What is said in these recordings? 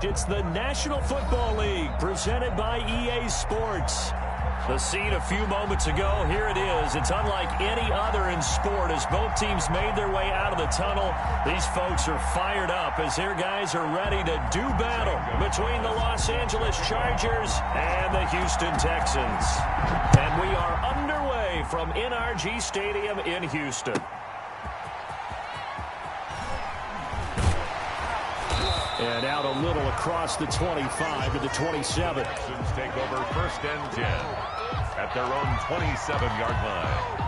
finished. It's the National Football League presented by EA Sports. The scene a few moments ago, here it is. It's unlike any other in sport as both teams made their way out of the tunnel. These folks are fired up as their guys are ready to do battle between the Los Angeles Chargers and the Houston Texans. And we are underway from NRG Stadium in Houston. And out a little across the 25 to the 27. Texans take over 1st and 10 at their own 27-yard line.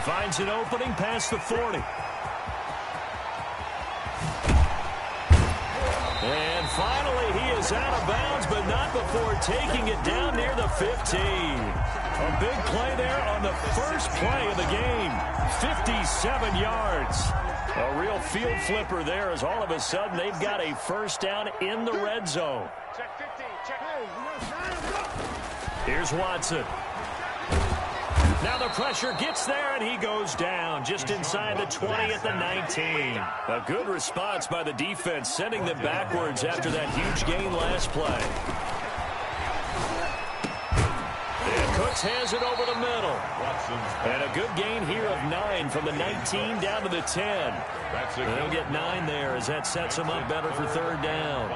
Finds an opening past the 40. And finally, he is out of bounds, but not before taking it down near the 15. A big play there on the first play of the game. 57 yards. A real field flipper there as all of a sudden they've got a first down in the red zone. Check 15. Check. Here's Watson. Now the pressure gets there, and he goes down just inside the 20 at the 19. A good response by the defense, sending them backwards after that huge gain last play. And Cooks has it over the middle. And a good gain here of 9 from the 19 down to the 10. They'll get 9 there as that sets them up better for 3rd down.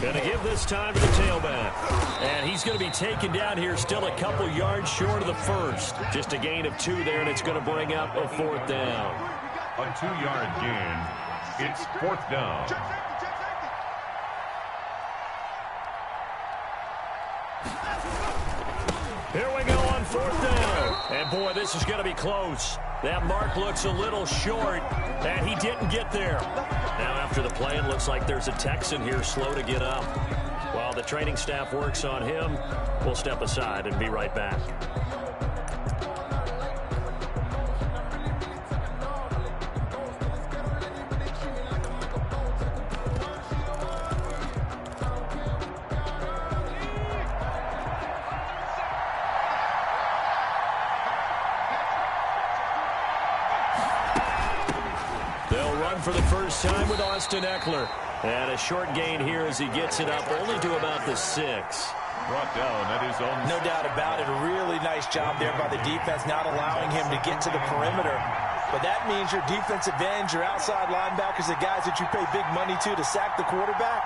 Going to give this time to the tailback. And he's going to be taken down here still a couple yards short of the first. Just a gain of 2 there, and it's going to bring up a 4th down. A 2-yard gain. It's 4th down. Here we go on 4th down. And, boy, this is going to be close. That mark looks a little short, and he didn't get there. Now, after the play, it looks like there's a Texan here slow to get up. While the training staff works on him, we'll step aside and be right back. For the first time with Austin Eckler. And a short gain here as he gets it up only to about the 6. Brought down at his own. No doubt about it. A really nice job there by the defense, not allowing him to get to the perimeter. But that means your defensive ends, your outside linebackers, the guys that you pay big money to sack the quarterback,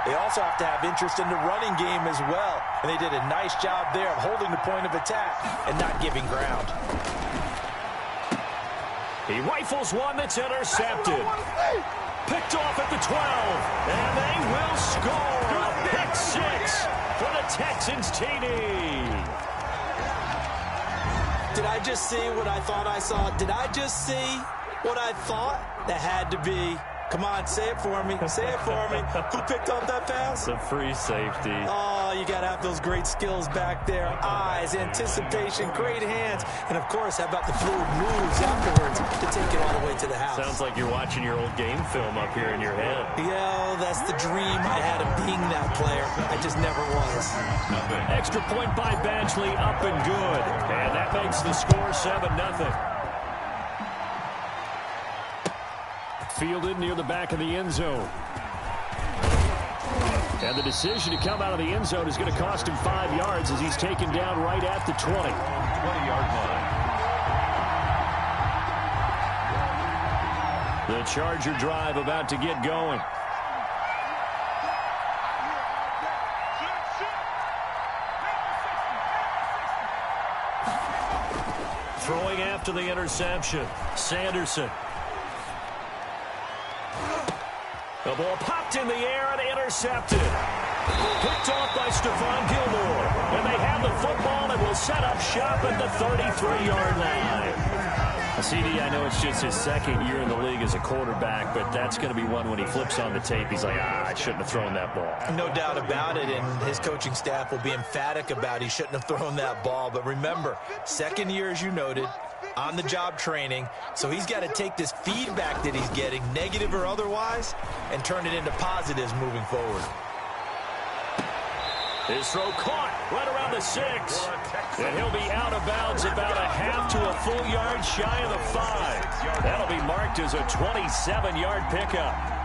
they also have to have interest in the running game as well. And they did a nice job there of holding the point of attack and not giving ground. He rifles one that's intercepted. Picked off at the 12. And they will score a pick 6 for the Texans TD. Did I just see what I thought I saw? Did I just see what I thought? That had to be. Come on, say it for me. Say it for me. Who picked up that pass? The free safety. Oh, you got to have those great skills back there. Eyes, anticipation, great hands. And, of course, how about the fluid moves afterwards to take it all the way to the house? Sounds like you're watching your old game film up here in your head. Yeah, that's the dream I had of being that player. I just never was. Extra point by Badgley, up and good. And that makes the score 7-0. Fielded near the back of the end zone. And the decision to come out of the end zone is going to cost him 5 yards as he's taken down right at the 20. 20-yard line. The Charger drive about to get going. Throwing after the interception, Sanderson. The ball popped in the air and intercepted. Picked off by Stephon Gilmore. And they have the football and will set up shop at the 33-yard line. CD, I know it's just his second year in the league as a quarterback, but that's going to be one when he flips on the tape. He's like, I shouldn't have thrown that ball. No doubt about it, and his coaching staff will be emphatic about he shouldn't have thrown that ball. But remember, second year, as you noted, on-the-job training, so he's got to take this feedback that he's getting, negative or otherwise, and turn it into positives moving forward. His throw caught right around the 6. And he'll be out of bounds about a half to a full yard shy of the 5. That'll be marked as a 27-yard pickup.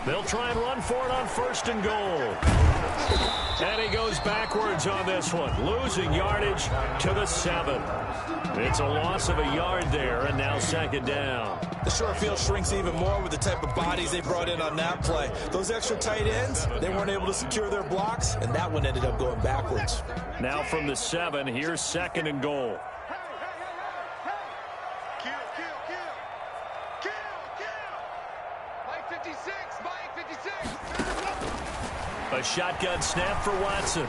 They'll try and run for it on 1st and goal. And he goes backwards on this one, losing yardage to the 7. It's a loss of a yard there, and now 2nd down. The short field shrinks even more with the type of bodies they brought in on that play. Those extra tight ends, they weren't able to secure their blocks, and that one ended up going backwards. Now from the 7, here's 2nd and goal. A shotgun snap for Watson.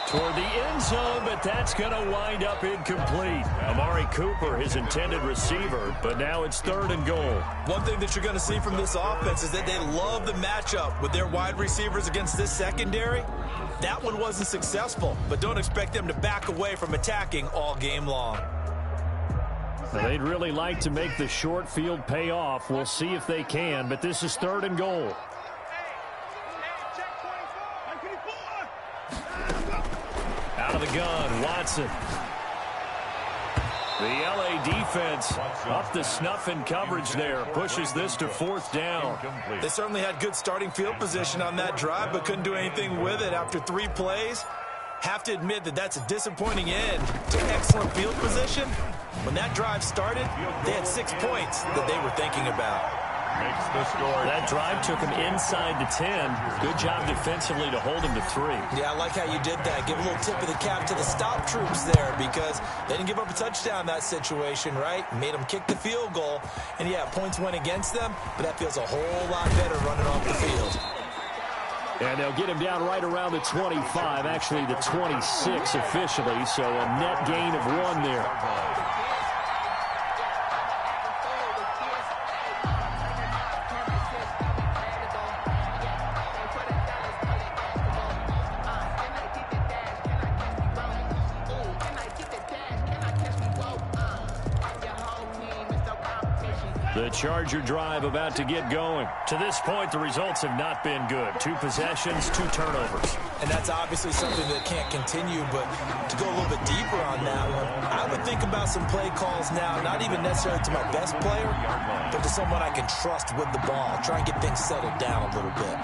Toward the end zone, but that's going to wind up incomplete. Amari Cooper, his intended receiver, but now it's 3rd and goal. One thing that you're going to see from this offense is that they love the matchup with their wide receivers against this secondary. That one wasn't successful, but don't expect them to back away from attacking all game long. Now, they'd really like to make the short field pay off. We'll see if they can, but this is 3rd and goal. Out of the gun, Watson. The LA defense up the snuff in coverage there. Pushes this to 4th down. They certainly had good starting field position on that drive, but couldn't do anything with it after 3 plays. Have to admit that that's a disappointing end to excellent field position. When that drive started, they had 6 points that they were thinking about. Makes the score. That drive took him inside the 10. Good job defensively to hold him to 3. Yeah, I like how you did that. Give a little tip of the cap to the stop troops there because they didn't give up a touchdown in that situation, right? Made them kick the field goal. And, yeah, points went against them, but that feels a whole lot better running off the field. And they'll get him down right around the 25, actually the 26 officially, so a net gain of 1 there. The Charger drive about to get going. To this point, the results have not been good. 2 possessions, 2 turnovers. And that's obviously something that can't continue, but to go a little bit deeper on that one, I would think about some play calls now, not even necessarily to my best player, but to someone I can trust with the ball. Try and get things settled down a little bit.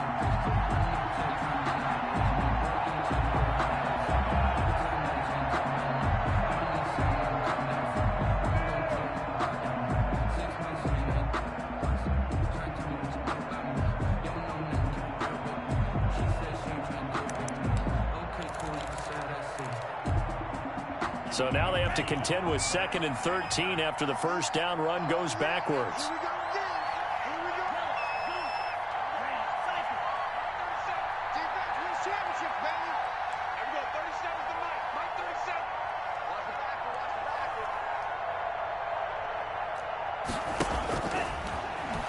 So now they have to contend with 2nd and 13 after the first down run goes backwards.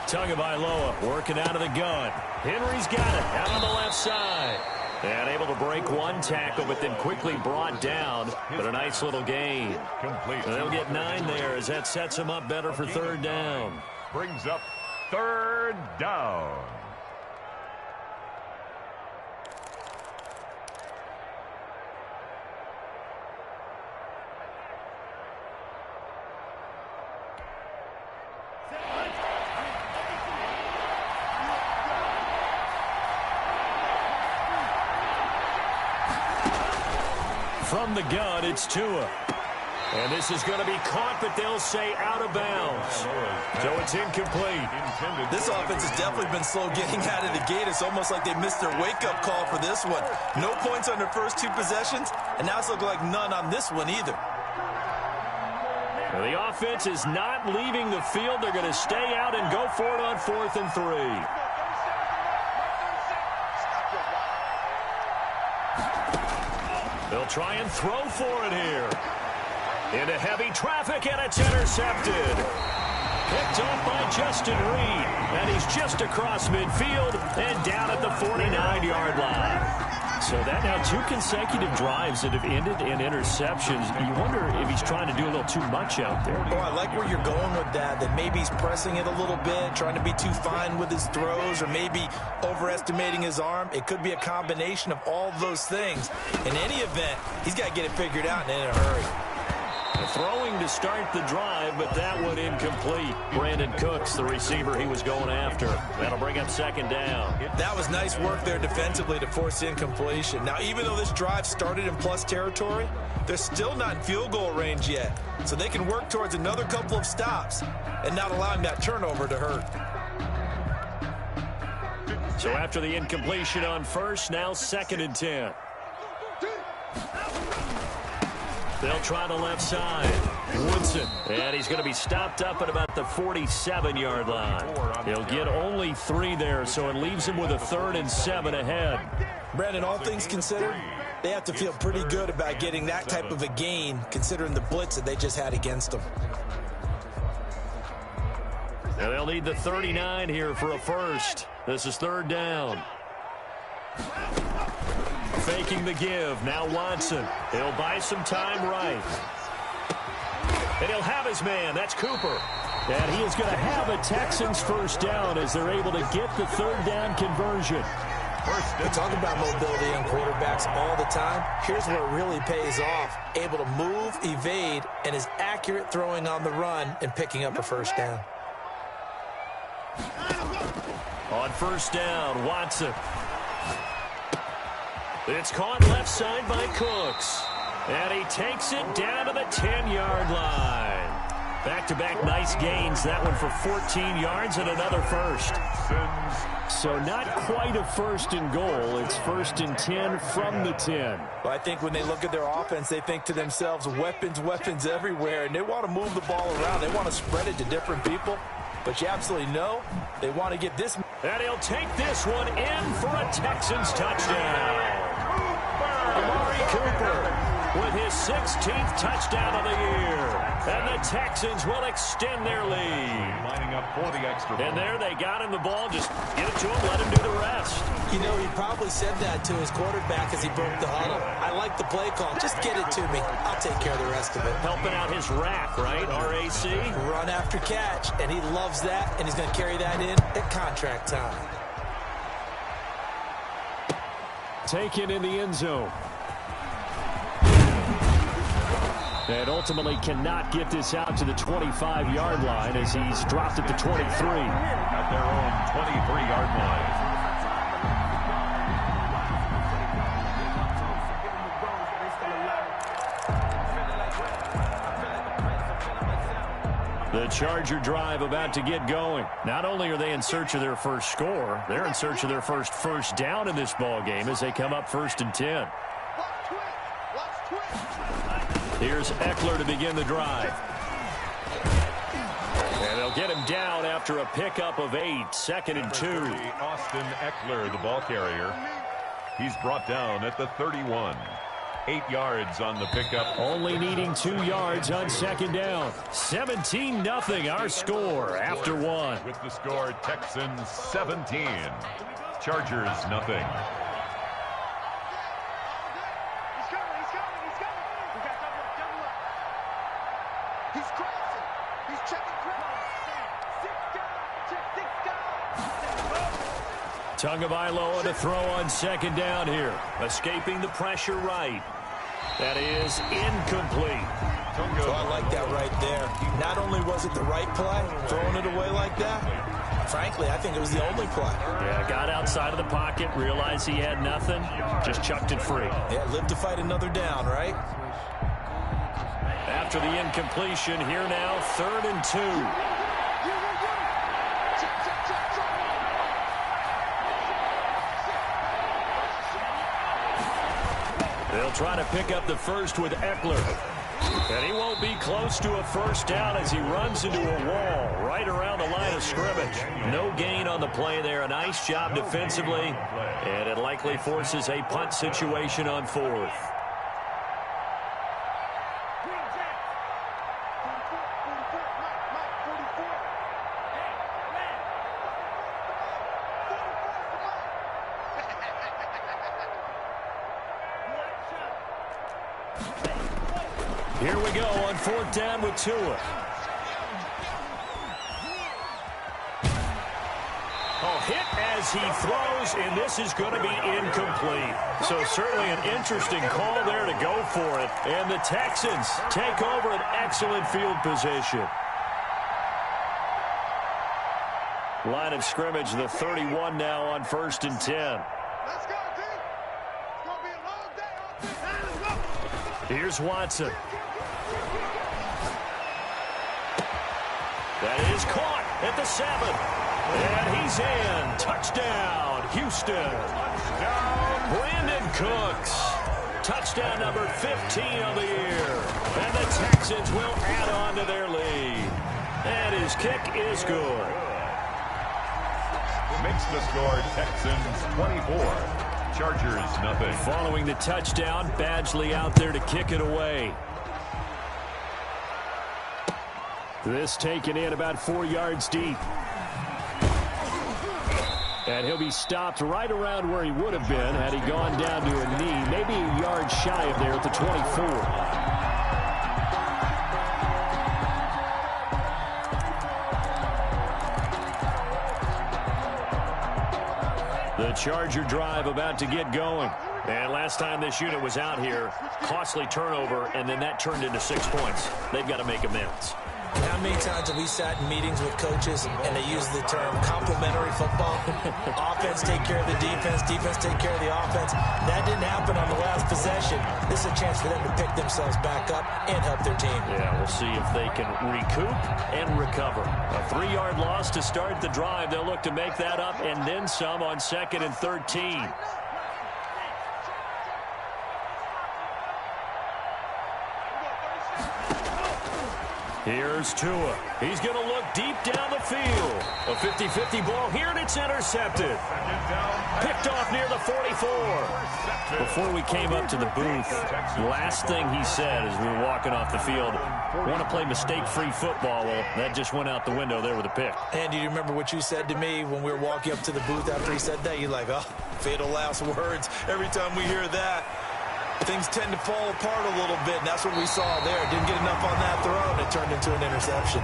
Tagovailoa working out of the gun. Henry's got it out on the left side. And able to break 1 tackle, but then quickly brought down. But a nice little gain. Complete. So they'll get 9 there as that sets them up better for 3rd down. Brings up 3rd down. from the gun, it's Tua. And this is going to be caught, but they'll say out of bounds. So it's incomplete. This offense has definitely been slow getting out of the gate. It's almost like they missed their wake-up call for this one. No points on their first 2 possessions, and now it's looking like none on this one either. Well, the offense is not leaving the field. They're going to stay out and go for it on 4th and 3. They'll try and throw for it here. Into heavy traffic, and it's intercepted. Picked off by Justin Reed, and he's just across midfield and down at the 49-yard line. So that now 2 consecutive drives that have ended in interceptions. You wonder if he's trying to do a little too much out there. Oh, I like where you're going with that maybe he's pressing it a little bit, trying to be too fine with his throws, or maybe overestimating his arm. It could be a combination of all those things. In any event, he's got to get it figured out and in a hurry. Throwing to start the drive, but that one incomplete. Brandon Cooks, the receiver he was going after. That'll bring up 2nd down. That was nice work there defensively to force incompletion. Now, even though this drive started in plus territory, they're still not in field goal range yet. So they can work towards another couple of stops and not allowing that turnover to hurt. So after the incompletion on first, now 2nd and 10. They'll try the left side. Woodson. And he's going to be stopped up at about the 47-yard line. He'll get only 3 there, so it leaves him with a 3rd and 7 ahead. Brandon, all things considered, they have to feel pretty good about getting that type of a gain, considering the blitz that they just had against them. And they'll need the 39 here for a first. This is 3rd down. Faking the give. Now Watson. He'll buy some time right. And he'll have his man. That's Cooper. And he is going to have a Texans first down as they're able to get the 3rd down conversion. We talk about mobility on quarterbacks all the time. Here's where it really pays off. Able to move, evade, and is accurate throwing on the run and picking up a first down. On first down, Watson. It's caught left side by Cooks. And he takes it down to the 10-yard line. Back-to-back nice gains. That one for 14 yards and another first. So not quite a 1st and goal. It's 1st and 10 from the 10. Well, I think when they look at their offense, they think to themselves, weapons, weapons everywhere. And they want to move the ball around. They want to spread it to different people. But you absolutely know they want to get this. And he'll take this one in for a Texans touchdown. Amari Cooper with his 16th touchdown of the year. And the Texans will extend their lead. Lining up for the extra point. And there they got him the ball. Just get it to him, let him do the rest. You know, he probably said that to his quarterback as he broke the huddle. I like the play call. Just get it to me. I'll take care of the rest of it. Helping out his rack, right? R-A-C. Run after catch, and he loves that, and he's going to carry that in at contract time. Taken in the end zone. And ultimately cannot get this out to the 25-yard line as he's dropped at the 23. At their own 23-yard line. The Charger drive about to get going. Not only are they in search of their first score, they're in search of their first down in this ball game as they come up 1st and 10. Here's Eckler to begin the drive. And they'll get him down after a pickup of 8, 2nd and 2. Austin Eckler, the ball carrier. He's brought down at the 31. 8 yards on the pickup. Only needing 2 yards on 2nd down. 17-0 our score after 1. With the score, Texans 17. Chargers nothing. Tagovailoa to throw on 2nd down here. Escaping the pressure right. That is incomplete. So I like that right there. Not only was it the right play, throwing it away like that, Frankly, I think it was the only play. Yeah, got outside of the pocket, realized he had nothing, just chucked it free. Yeah, live to fight another down, right? After the incompletion, here now, 3rd and 2. They'll try to pick up the first with Eckler. And he won't be close to a first down as he runs into a wall right around the line of scrimmage. No gain on the play there. A nice job defensively. And it likely forces a punt situation on 4th. Here we go on 4th down with Tua. Oh, hit as he throws, and this is going to be incomplete. So certainly an interesting call there to go for it. And the Texans take over an excellent field position. Line of scrimmage, the 31 now on 1st and 10. Let's go, D. It's going to be a long day. Let's go. Here's Watson. That is caught at the 7. And he's in. Touchdown, Houston. Brandon Cooks. Touchdown number 15 of the year. And the Texans will add on to their lead. And his kick is good. Makes the score Texans 24. Chargers nothing. Following the touchdown, Badgley out there to kick it away. This taken in about 4 yards deep. And he'll be stopped right around where he would have been had he gone down to a knee, maybe a yard shy of there at the 24. The Charger drive about to get going. And last time this unit was out here, costly turnover, and then that turned into 6 points. They've got to make amends. How many times have we sat in meetings with coaches and they use the term complementary football? Offense take care of the defense, defense take care of the offense. That didn't happen on the last possession. This is a chance for them to pick themselves back up and help their team. Yeah, we'll see if they can recoup and recover. A 3-yard loss to start the drive. They'll look to make that up and then some on 2nd and 13. Here's Tua. He's going to look deep down the field. A 50-50 ball here, and it's intercepted. Picked off near the 44. Before we came up to the booth, last thing he said as we were walking off the field, want to play mistake-free football. Well, that just went out the window there with a pick. And do you remember what you said to me when we were walking up to the booth after he said that? You're like, oh, fatal last words. Every time we hear that, things tend to fall apart a little bit, and that's what we saw there. Didn't get enough on that throw, and it turned into an interception.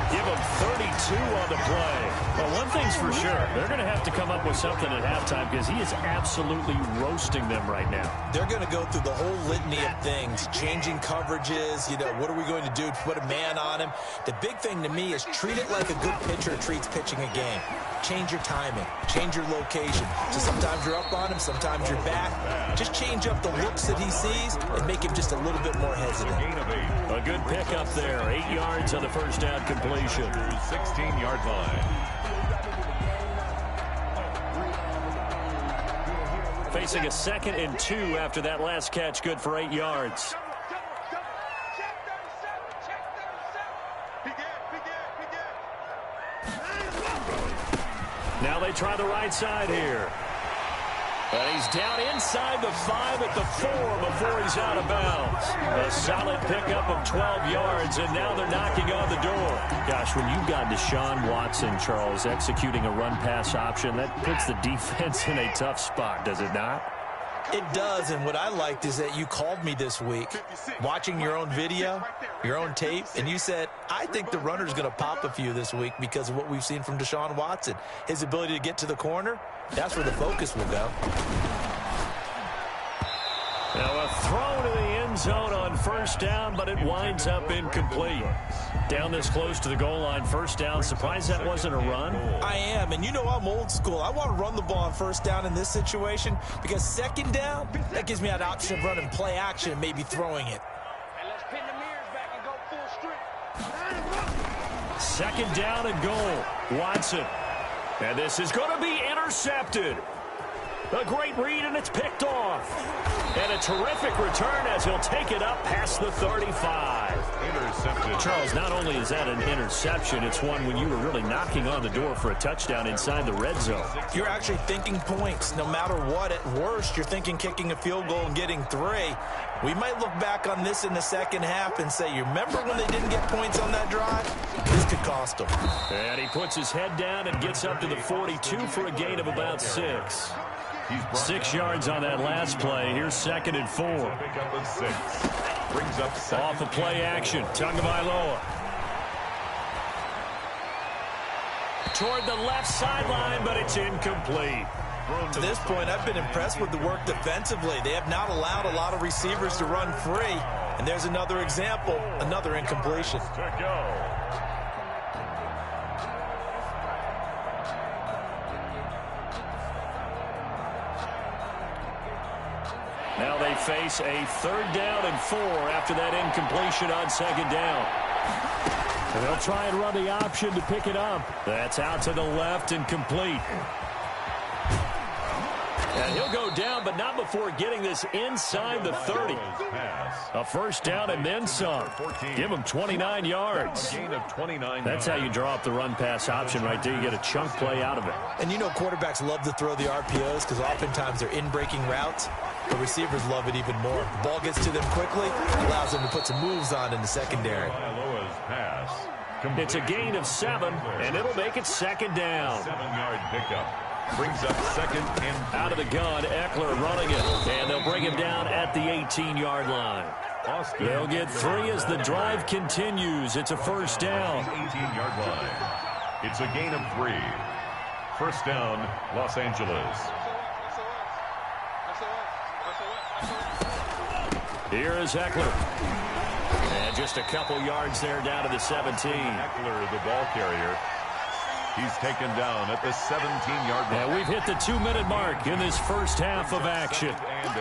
Give him 32 on the play. Well, one thing's for sure. They're going to have to come up with something at halftime because he is absolutely roasting them right now. They're going to go through the whole litany of things, changing coverages, what are we going to do to put a man on him? The big thing to me is treat it like a good pitcher treats pitching a game. Change your timing, change your location. So sometimes you're up on him, sometimes you're back. Just change up the looks that he sees and make him just a little bit more hesitant. A good pickup there. 8 yards on the first down completion. 16-yard line. Facing a 2nd and 2 after that last catch, good for 8 yards. Now they try the right side here. And he's down inside the 5 at the 4 before he's out of bounds. A solid pickup of 12 yards, and now they're knocking on the door. Gosh, when you've got Deshaun Watson, Charles, executing a run-pass option, that puts the defense in a tough spot, does it not? It does, and what I liked is that you called me this week, watching your own video, your own tape, and you said, I think the runner's going to pop a few this week because of what we've seen from Deshaun Watson. His ability to get to the corner, that's where the focus will go. Now a throw to the end zone on first down, but it winds up incomplete. Down this close to the goal line, first down. Surprised that wasn't a run? I am, and you know I'm old school. I want to run the ball on first down in this situation because second down, that gives me that option of running play action and maybe throwing it. And let's pin the mirrors back and go full strength. Second down and goal. Watson. And this is going to be intercepted. A great read, and it's picked off. And a terrific return as he'll take it up past the 35. Intercepted. Charles, not only is that an interception, it's one when you were really knocking on the door for a touchdown inside the red zone. You're actually thinking points. No matter what, at worst, you're thinking kicking a field goal and getting 3. We might look back on this in the second half and say, you remember when they didn't get points on that drive? This could cost them. And he puts his head down and gets up to the 42 for a gain of about 6. 6 yards on that last play. Here's 2nd and 4. Pick up a 6. Brings up 7. Off of play action. Tagovailoa. Toward the left sideline, but it's incomplete. To this point, I've been impressed with the work defensively. They have not allowed a lot of receivers to run free. And there's another example, another incompletion. To go. Now they face a 3rd down and 4 after that incompletion on 2nd down. And they'll try and run the option to pick it up. That's out to the left and complete. And he'll go down, but not before getting this inside the 30. A first down and then some. Give him 29 yards. Gain of 29. That's how you draw up the run-pass option right there. You get a chunk play out of it. And you know quarterbacks love to throw the RPOs because oftentimes they're in-breaking routes. The receivers love it even more. The ball gets to them quickly, allows them to put some moves on in the secondary. It's a gain of 7, and it'll make it 2nd down. 7-yard pickup. Brings up 2nd and 3. Out of the gun, Eckler running it, and they'll bring him down at the 18-yard line. They'll get 3 as the drive continues. It's a first down. 18-yard line. It's a gain of 3. First down, Los Angeles. Here is Eckler. And just a couple yards there down to the 17. Eckler, the ball carrier. He's taken down at the 17-yard line. And we've hit the 2-minute mark in this first half of action. And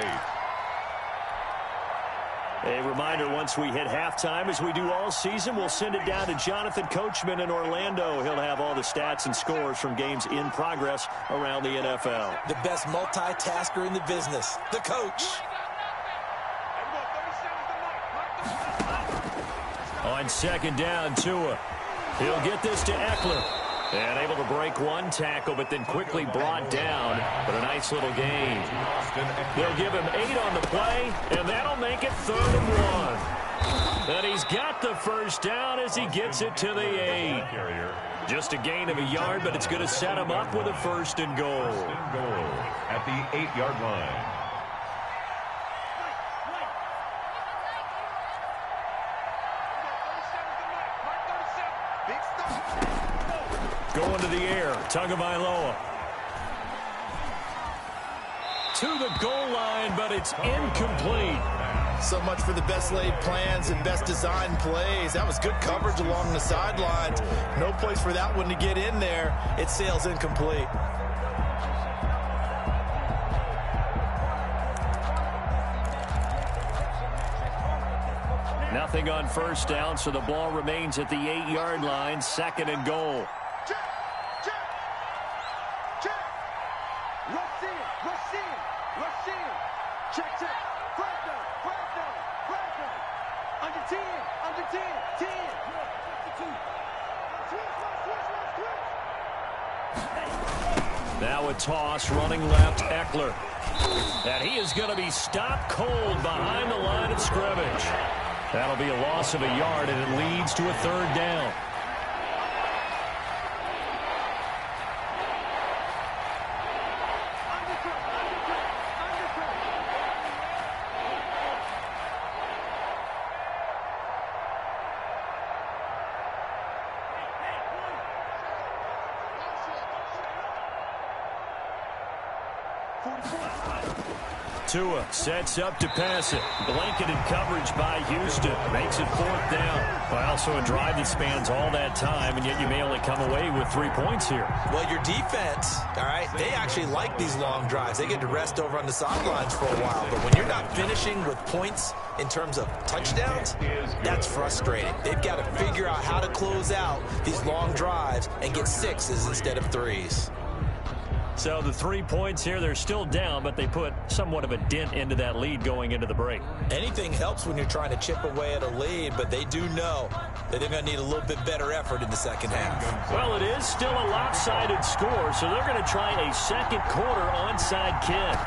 8. A reminder, once we hit halftime, as we do all season, we'll send it down to Jonathan Coachman in Orlando. He'll have all the stats and scores from games in progress around the NFL. The best multitasker in the business, the coach. On 2nd down, Tua. He'll get this to Eckler. And able to break one tackle, but then quickly brought down. But a nice little gain. They'll give him 8 on the play, and that'll make it 3rd and 1. And he's got the first down as he gets it to the 8. Just a gain of a yard, but it's going to set him up with a 1st and goal. At the 8-yard line. Going to the air, Tagovailoa. To the goal line, but it's incomplete. So much for the best laid plans and best designed plays. That was good coverage along the sidelines. No place for that one to get in there. It sails incomplete. Nothing on first down, so the ball remains at the 8-yard line, 2nd and goal. Now a toss, running left, Eckler. And he is going to be stopped cold behind the line of scrimmage. That'll be a loss of a yard, and it leads to a 3rd down. Tua sets up to pass it. Blanketed coverage by Houston. Makes it 4th down. Well, so a drive that spans all that time, and yet you may only come away with 3 points here. Well, your defense, all right, they actually like these long drives. They get to rest over on the sidelines for a while. But when you're not finishing with points in terms of touchdowns, that's frustrating. They've got to figure out how to close out these long drives and get 6s instead of 3s. So the 3 points here, they're still down, but they put somewhat of a dent into that lead going into the break. Anything helps when you're trying to chip away at a lead, but they do know that they're going to need a little bit better effort in the second half. Well, it is still a lopsided score, so they're going to try a second quarter onside kick.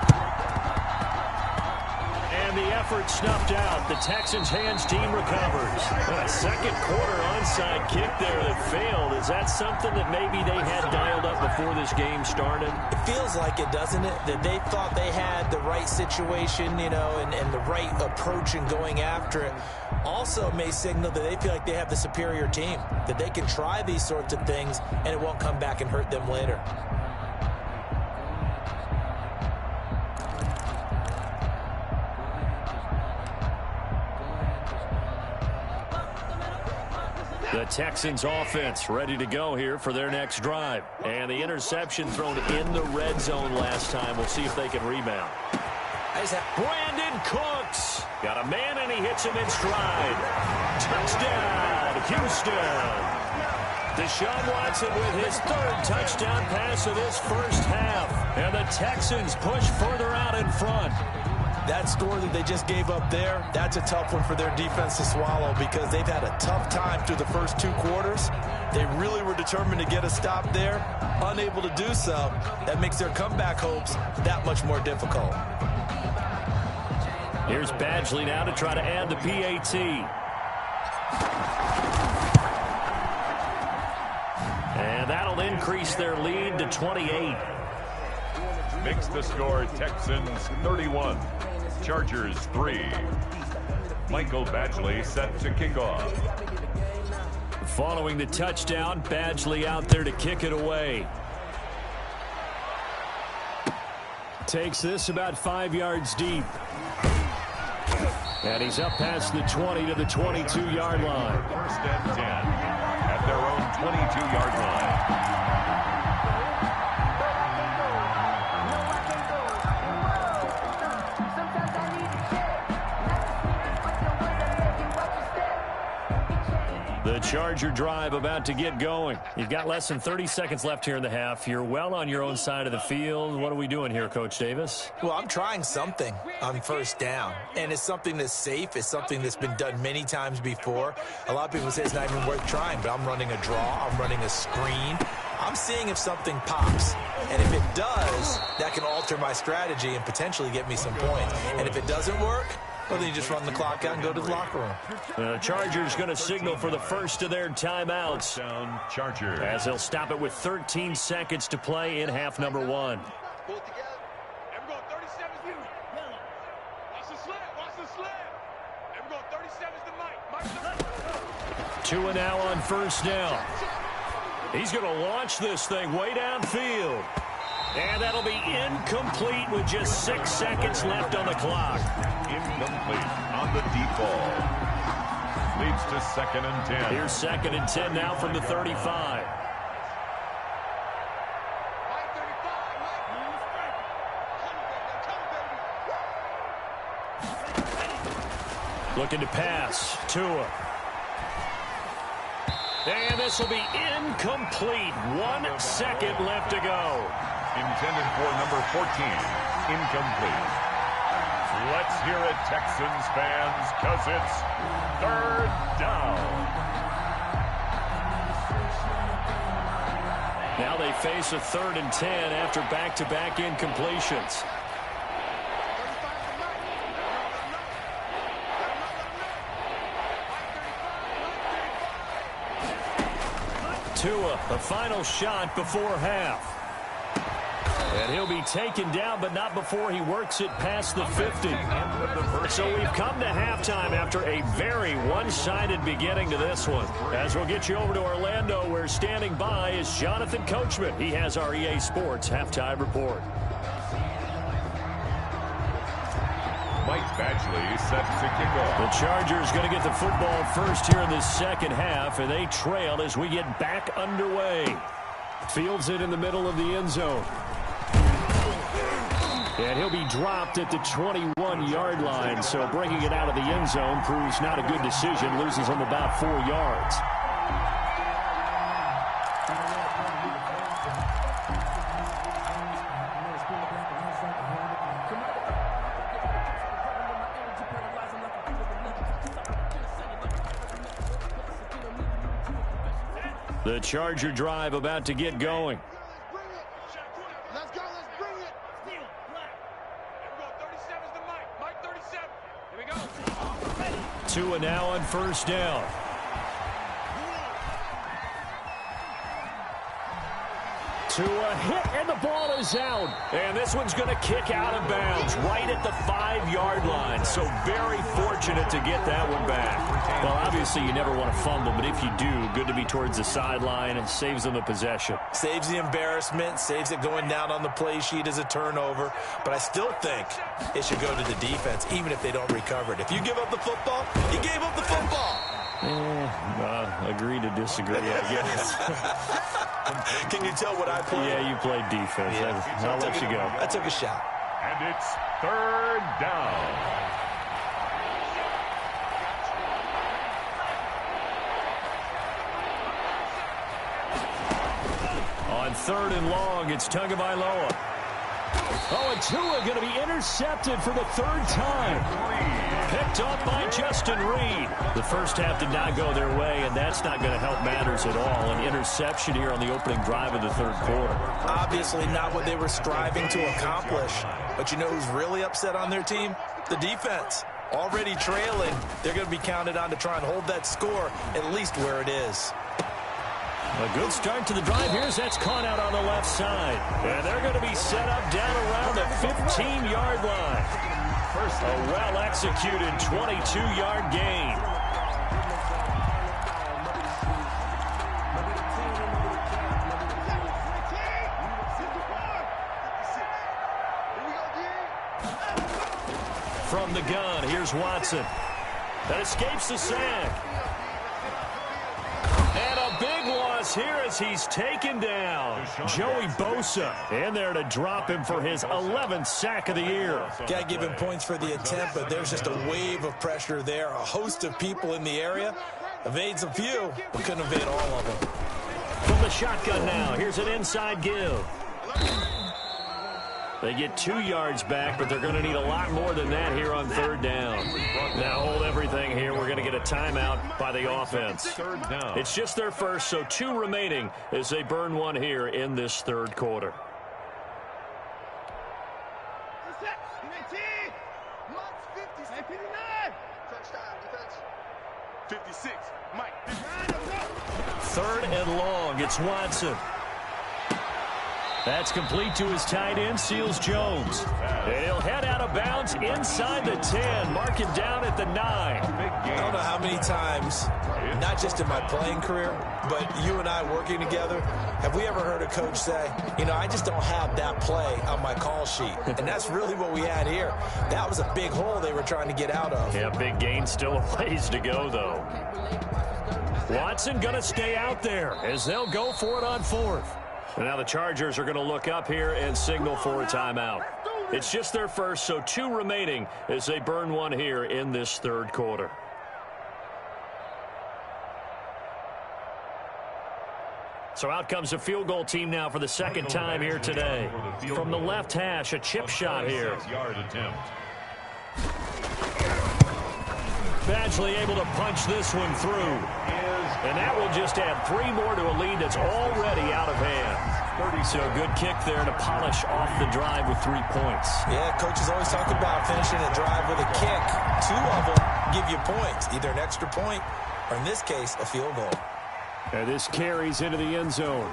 And the effort snuffed out. The Texans' hands team recovers. A second quarter onside kick there that failed. Is that something that maybe they had dialed up before this game started? It feels like it, doesn't it? That they thought they had the right situation, you know, and the right approach in going after it. Also may signal that they feel like they have the superior team, that they can try these sorts of things and it won't come back and hurt them later. The Texans offense ready to go here for their next drive. And the interception thrown in the red zone last time. We'll see if they can rebound. Brandon Cooks got a man and he hits him in stride. Touchdown, Houston. Deshaun Watson with his 3rd touchdown pass of this first half. And the Texans push further out in front. That score that they just gave up there, that's a tough one for their defense to swallow because they've had a tough time through the first 2 quarters. They really were determined to get a stop there, unable to do so. That makes their comeback hopes that much more difficult. Here's Badgley now to try to add the PAT. And that'll increase their lead to 28. Makes the score Texans 31. Chargers 3. Michael Badgley set to kick off. Following the touchdown, Badgley out there to kick it away. Takes this about 5 yards deep. And he's up past the 20 to the 22-yard line. 1st and 10 at their own 22-yard line. The Charger drive about to get going. You've got less than 30 seconds left here in the half. You're well on your own side of the field. What are we doing here, Coach Davis? Well, I'm trying something on 1st down, and it's something that's safe. It's something that's been done many times before. A lot of people say it's not even worth trying, but I'm running a draw. I'm running a screen. I'm seeing if something pops. And if it does, that can alter my strategy and potentially get me some points. And if it doesn't work, well, then you just run the clock out and go to the locker room. The Chargers going to signal for the first of their timeouts. Down Chargers. As they'll stop it with 13 seconds to play in half number 1. Pull it together. Everyone, 37's you. Watch the slam. Watch the slam. Everyone, 37's the mic. Tua now on 1st down. He's going to launch this thing way downfield. And that'll be incomplete with just 6 seconds left on the clock. Incomplete on the deep ball. Leads to 2nd and 10. Here's 2nd and 10 now from the 35. Looking to pass. Tua. And this will be incomplete. 1 second left to go. Intended for number 14. Incomplete. Let's hear it, Texans fans, because it's 3rd down. Now they face a 3rd and 10 after back-to-back incompletions. Tua, the final shot before half. And he'll be taken down, but not before he works it past the 50. So we've come to halftime after a very one-sided beginning to this one. As we'll get you over to Orlando, where standing by is Jonathan Coachman. He has our EA Sports Halftime Report. Badgley set to kick off. The Chargers going to get the football first here in the second half, and they trail as we get back underway. Fields it in the middle of the end zone. And he'll be dropped at the 21-yard line, so bringing it out of the end zone proves not a good decision. Loses him about 4 yards. The Charger drive about to get going. Let's go, let's bring it. Here we go, 37's the Mike 37. Here we go. Tua now on first down. Tua hit, and the ball is out. And this one's going to kick out of bounds right at the 5-yard line. So very fortunate to get that one back. Well, obviously you never want to fumble, but if you do, good to be towards the sideline. It saves them the possession. Saves the embarrassment, saves it going down on the play sheet as a turnover. But I still think it should go to the defense, even if they don't recover it. If you give up the football, you gave up the football. Agree to disagree, I guess. Can you tell what I played? Yeah, you played defense. Yeah. I'll let you go. I took a shot. And it's third down. On third and long, it's Tagovailoa. Oh, and Tua going to be intercepted for the third time. Picked up by Justin Reed. The first half did not go their way, and that's not going to help matters at all. An interception here on the opening drive of the third quarter. Obviously not what they were striving to accomplish. But you know who's really upset on their team? The defense. Already trailing, they're going to be counted on to try and hold that score at least where it is. A good start to the drive here as that's caught out on the left side. And they're going to be set up down around the 15-yard line. A well-executed 22-yard gain. From the gun, here's Watson. That escapes the sack. And a big loss here as he's taken down. Joey Bosa in there to drop him for his 11th sack of the year. Got to give him points for the attempt, but there's just a wave of pressure there. A host of people in the area. Evades a few, but couldn't evade all of them. From the shotgun now, here's an inside give. They get 2 yards back, but they're going to need a lot more than that here on third down. Now hold everything here. We're going to get a timeout by the offense. Third down. It's just their first, so 2 remaining as they burn one here in this third quarter. 56, Mike. Third and long, it's Watson. That's complete to his tight end, Seals Jones. And he'll head out of bounds inside the 10. Mark him down at the 9. I don't know how many times, not just in my playing career, but you and I working together, have we ever heard a coach say, you know, I just don't have that play on my call sheet. And that's really what we had here. That was a big hole they were trying to get out of. Yeah, big gain, still a ways to go, though. Watson going to stay out there as they'll go for it on fourth. And now the Chargers are going to look up here and signal for a timeout. It's just their first, so 2 remaining as they burn one here in this third quarter. So out comes a field goal team now for the second time here today. From the left hash, a chip shot here. Badgley able to punch this one through. And that will just add 3 more to a lead that's already out of hand. So good kick there to polish off the drive with 3 points. Yeah, coaches always talk about finishing a drive with a kick. 2 of them give you points, either an extra point or, in this case, a field goal. And this carries into the end zone.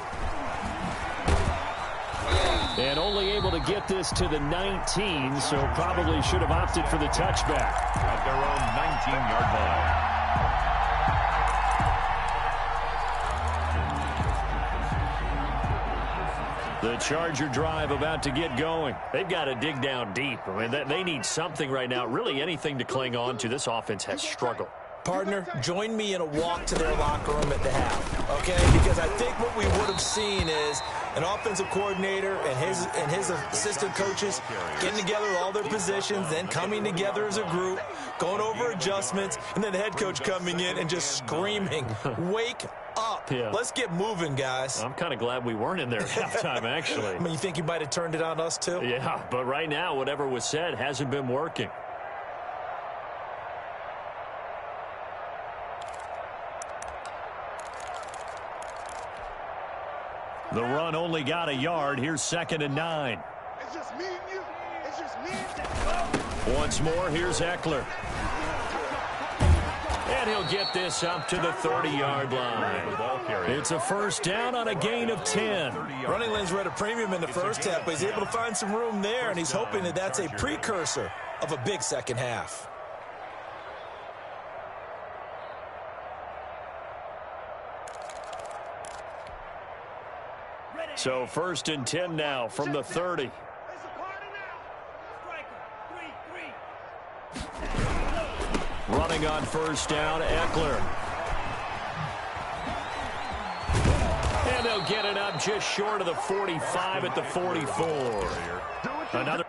And only able to get this to the 19, so probably should have opted for the touchback. At their own 19-yard line. The Charger drive about to get going. They've got to dig down deep. I mean, they need something right now, really anything to cling on to. This offense has struggled. Partner, join me in a walk to their locker room at the half, okay? Because I think what we would have seen is an offensive coordinator and his assistant coaches getting together all their positions, then coming together as a group, going over adjustments, and then the head coach coming in and just screaming, wake up. Yeah. Let's get moving, guys. I'm kind of glad we weren't in there at halftime, actually. I mean, you think he might have turned it on us, too? Yeah, but right now, whatever was said hasn't been working. The run only got a yard. Here's 2nd and 9. It's just me and you. It's just me and you. Once more, here's Eckler. And he'll get this up to the 30-yard line. It's a first down on a gain of 10. Running lanes were at a premium in the first half, but he's able to find some room there, and he's hoping that that's a precursor of a big second half. So 1st and 10 now from the 30. It's a party now. Running on first down, Eckler. And they'll get it up just short of the 45 at the 44. Another.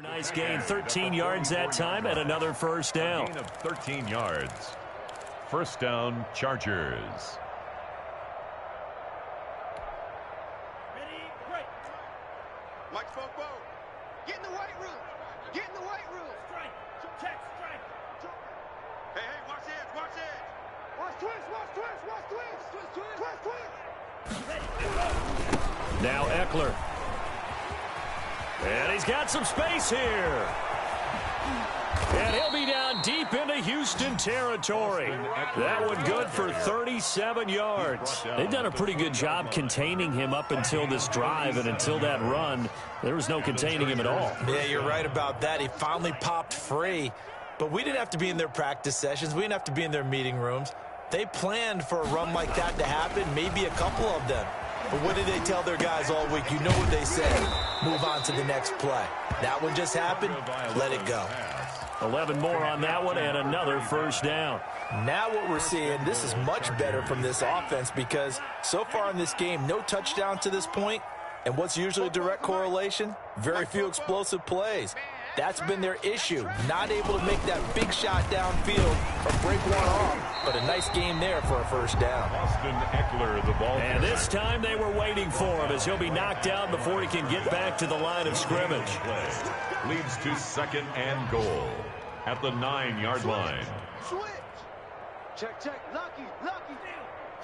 Nice gain, 13 yards that time, and another first down. Gain of 13 yards. First down, Chargers. Ready, break. Watch Football. Get in the weight room. Get in the weight room. Strike. Check, strike. Hey, watch edge, watch edge. Watch twist, watch twist, watch twist. Twist, twist. Now Eckler. And he's got some space here. And he'll be down deep into Houston territory. That one good for 37 yards. They've done a pretty good job containing him up until this drive, and until that run, there was no containing him at all. Yeah, you're right about that. He finally popped free. But we didn't have to be in their practice sessions. We didn't have to be in their meeting rooms. They planned for a run like that to happen, maybe a couple of them. But what did they tell their guys all week? You know what they said. Move on to the next play. That one just happened. Let it go. 11 more on that one and another first down. Now what we're seeing, this is much better from this offense because so far in this game, no touchdown to this point. And what's usually a direct correlation? Very few explosive plays. That's been their issue. Not able to make that big shot downfield or break one off. But a nice game there for a first down. Austin Eckler, the ball. And this time they were waiting for him as he'll be knocked down before he can get back to the line of scrimmage. Leads to 2nd and goal at the 9-yard line. Switch. Check, check. Lucky.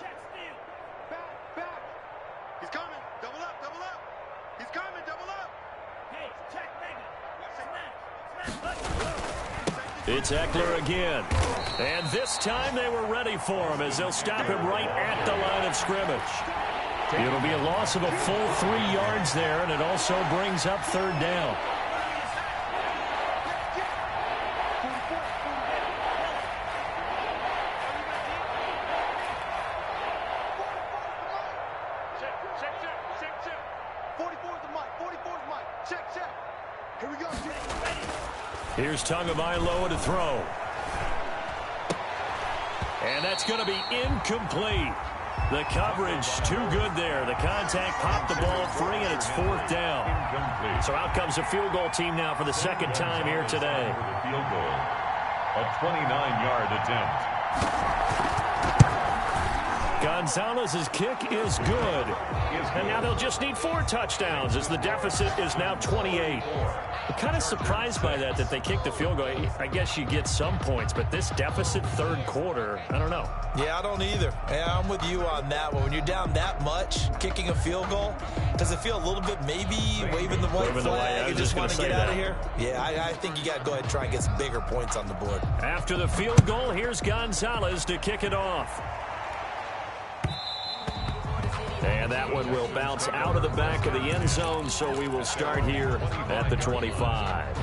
Check, steal. Back. He's coming. Double up. He's coming. Double up. Hey, check, nigga. It's Eckler again. And this time they were ready for him as they'll stop him right at the line of scrimmage. It'll be a loss of a full 3 yards there, and it also brings up 3rd down. Here's Tagovailoa to throw. And that's going to be incomplete. The coverage too good there. The contact popped the ball free, and it's 4th down. Incomplete. So out comes a field goal team now for the 2nd time here today. Field goal. A 29-yard attempt. Gonzalez's kick is good. And now they'll just need 4 touchdowns as the deficit is now 28. I'm kind of surprised by that they kicked the field goal. I guess you get some points, but this deficit third quarter, I don't know. Yeah, I don't either. Yeah, I'm with you on that one. When you're down that much, kicking a field goal, does it feel a little bit maybe waving the white flag and just want to get out of here? Yeah, I think you got to go ahead and try and get some bigger points on the board. After the field goal, here's Gonzalez to kick it off. And that one will bounce out of the back of the end zone, so we will start here at the 25.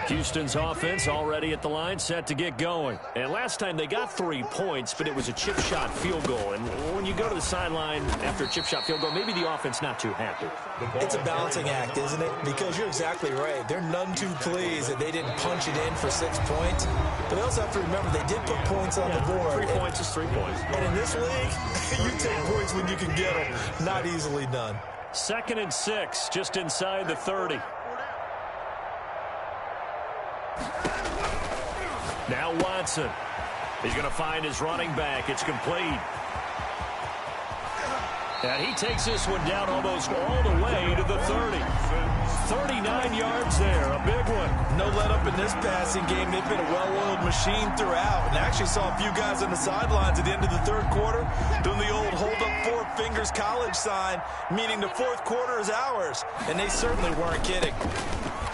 Houston's offense already at the line, set to get going. And last time they got 3 points, but it was a chip shot field goal. And when you go to the sideline after a chip shot field goal, maybe the offense not too happy. It's a balancing act, isn't it? Because you're exactly right. They're none too pleased that they didn't punch it in for 6 points. But they also have to remember they did put points on the board. 3 points is 3 points. And in this league, you take points when you can get them. Not easily done. 2nd and 6, just inside the 30. Now Watson. He's going to find his running back. It's complete. And he takes this one down almost all the way to the 30. 39 yards there, a big one. No let up in this passing game. They've been a well-oiled machine throughout. And I actually saw a few guys on the sidelines at the end of the third quarter doing the old hold up 4 fingers college sign, meaning the fourth quarter is ours. And they certainly weren't kidding.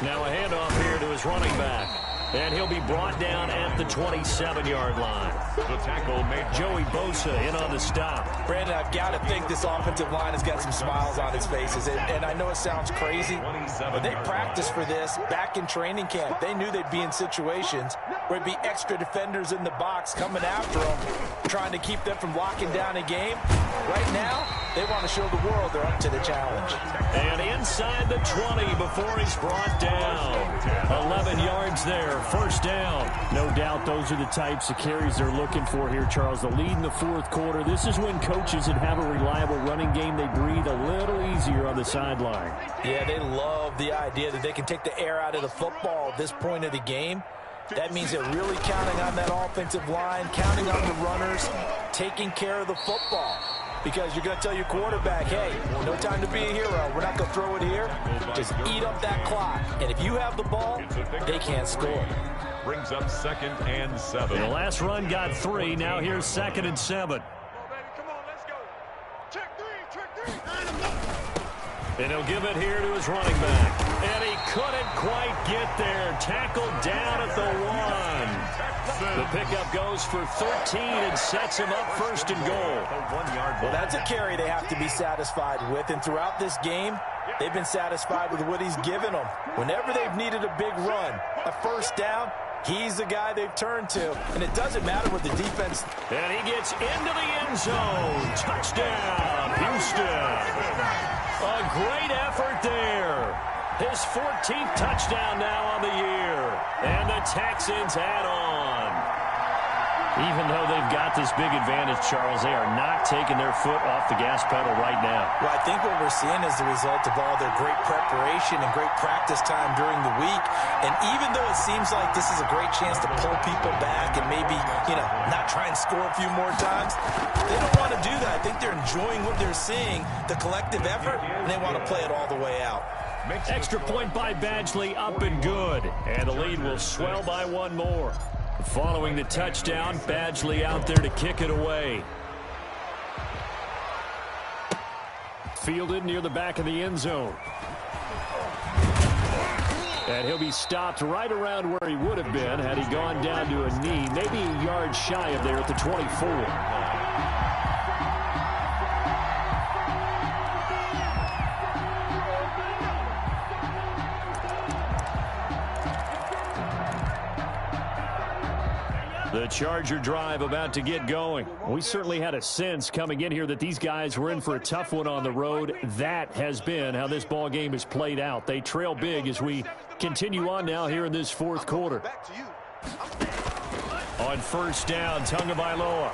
Now a handoff here to his running back. And he'll be brought down at the 27-yard line. The tackle made Joey Bosa in on the stop. Brandon, I've got to think this offensive line has got some smiles on its faces. And I know it sounds crazy, but they practiced for this back in training camp. They knew they'd be in situations where it'd be extra defenders in the box coming after them, trying to keep them from locking down a game. Right now, they want to show the world they're up to the challenge. And inside the 20 before he's brought down. 11 yards there. First down. No doubt those are the types of carries they're looking for here, Charles. The lead in the fourth quarter. This is when coaches that have a reliable running game, they breathe a little easier on the sideline. Yeah, they love the idea that they can take the air out of the football at this point of the game. That means they're really counting on that offensive line, counting on the runners, taking care of the football. Because you're going to tell your quarterback, hey, no time to be a hero. We're not going to throw it here. Just eat up that clock. And if you have the ball, they can't score. brings up 2nd and 7. The last run got 3. Now here's 2nd and 7. Come on, let's go. Check 3. And he'll give it here to his running back. And he couldn't quite get there. Tackled down at the 1. The pickup goes for 13 and sets him up 1st and goal. Well, that's a carry they have to be satisfied with. And throughout this game, they've been satisfied with what he's given them. Whenever they've needed a big run, a first down, he's the guy they've turned to. And it doesn't matter what the defense. And he gets into the end zone. Touchdown, Houston. A great effort there. His 14th touchdown now on the year. And the Texans add on. Even though they've got this big advantage, Charles, they are not taking their foot off the gas pedal right now. Well, I think what we're seeing is the result of all their great preparation and great practice time during the week. And even though it seems like this is a great chance to pull people back and maybe, not try and score a few more times, they don't want to do that. I think they're enjoying what they're seeing, the collective effort, and they want to play it all the way out. Extra point by Badgley, up and good. And the lead will swell by 1 more. Following the touchdown, Badgley out there to kick it away. Fielded near the back of the end zone. And he'll be stopped right around where he would have been had he gone down to a knee, maybe a yard shy of there at the 24. The Charger drive about to get going. We certainly had a sense coming in here that these guys were in for a tough one on the road. That has been how this ball game has played out. They trail big as we continue on now here in this fourth quarter. On on first down. Tagovailoa.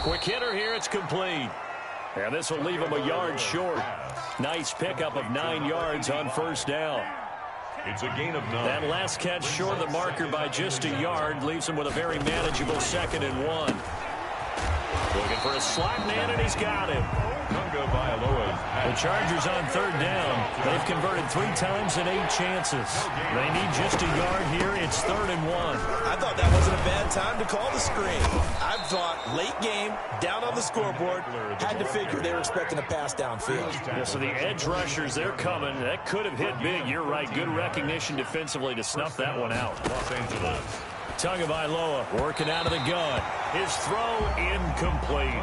Quick hitter here. It's complete. And this will leave him a yard short. Nice pickup of 9 yards on first down. It's a gain of 9. That last catch short of the marker by just a yard leaves him with a very manageable 2nd and 1. Looking for a slot man, and he's got him. The Chargers on third down. They've converted 3 times and 8 chances. They need just a yard here. It's 3rd and 1. I thought that wasn't a bad time to call the screen. I thought late game, down on the scoreboard, had to figure they were expecting a pass downfield. Yeah, so the edge rushers, they're coming. That could have hit big. You're right. Good recognition defensively to snuff that one out. Los Angeles. Tagovailoa working out of the gun. His throw incomplete.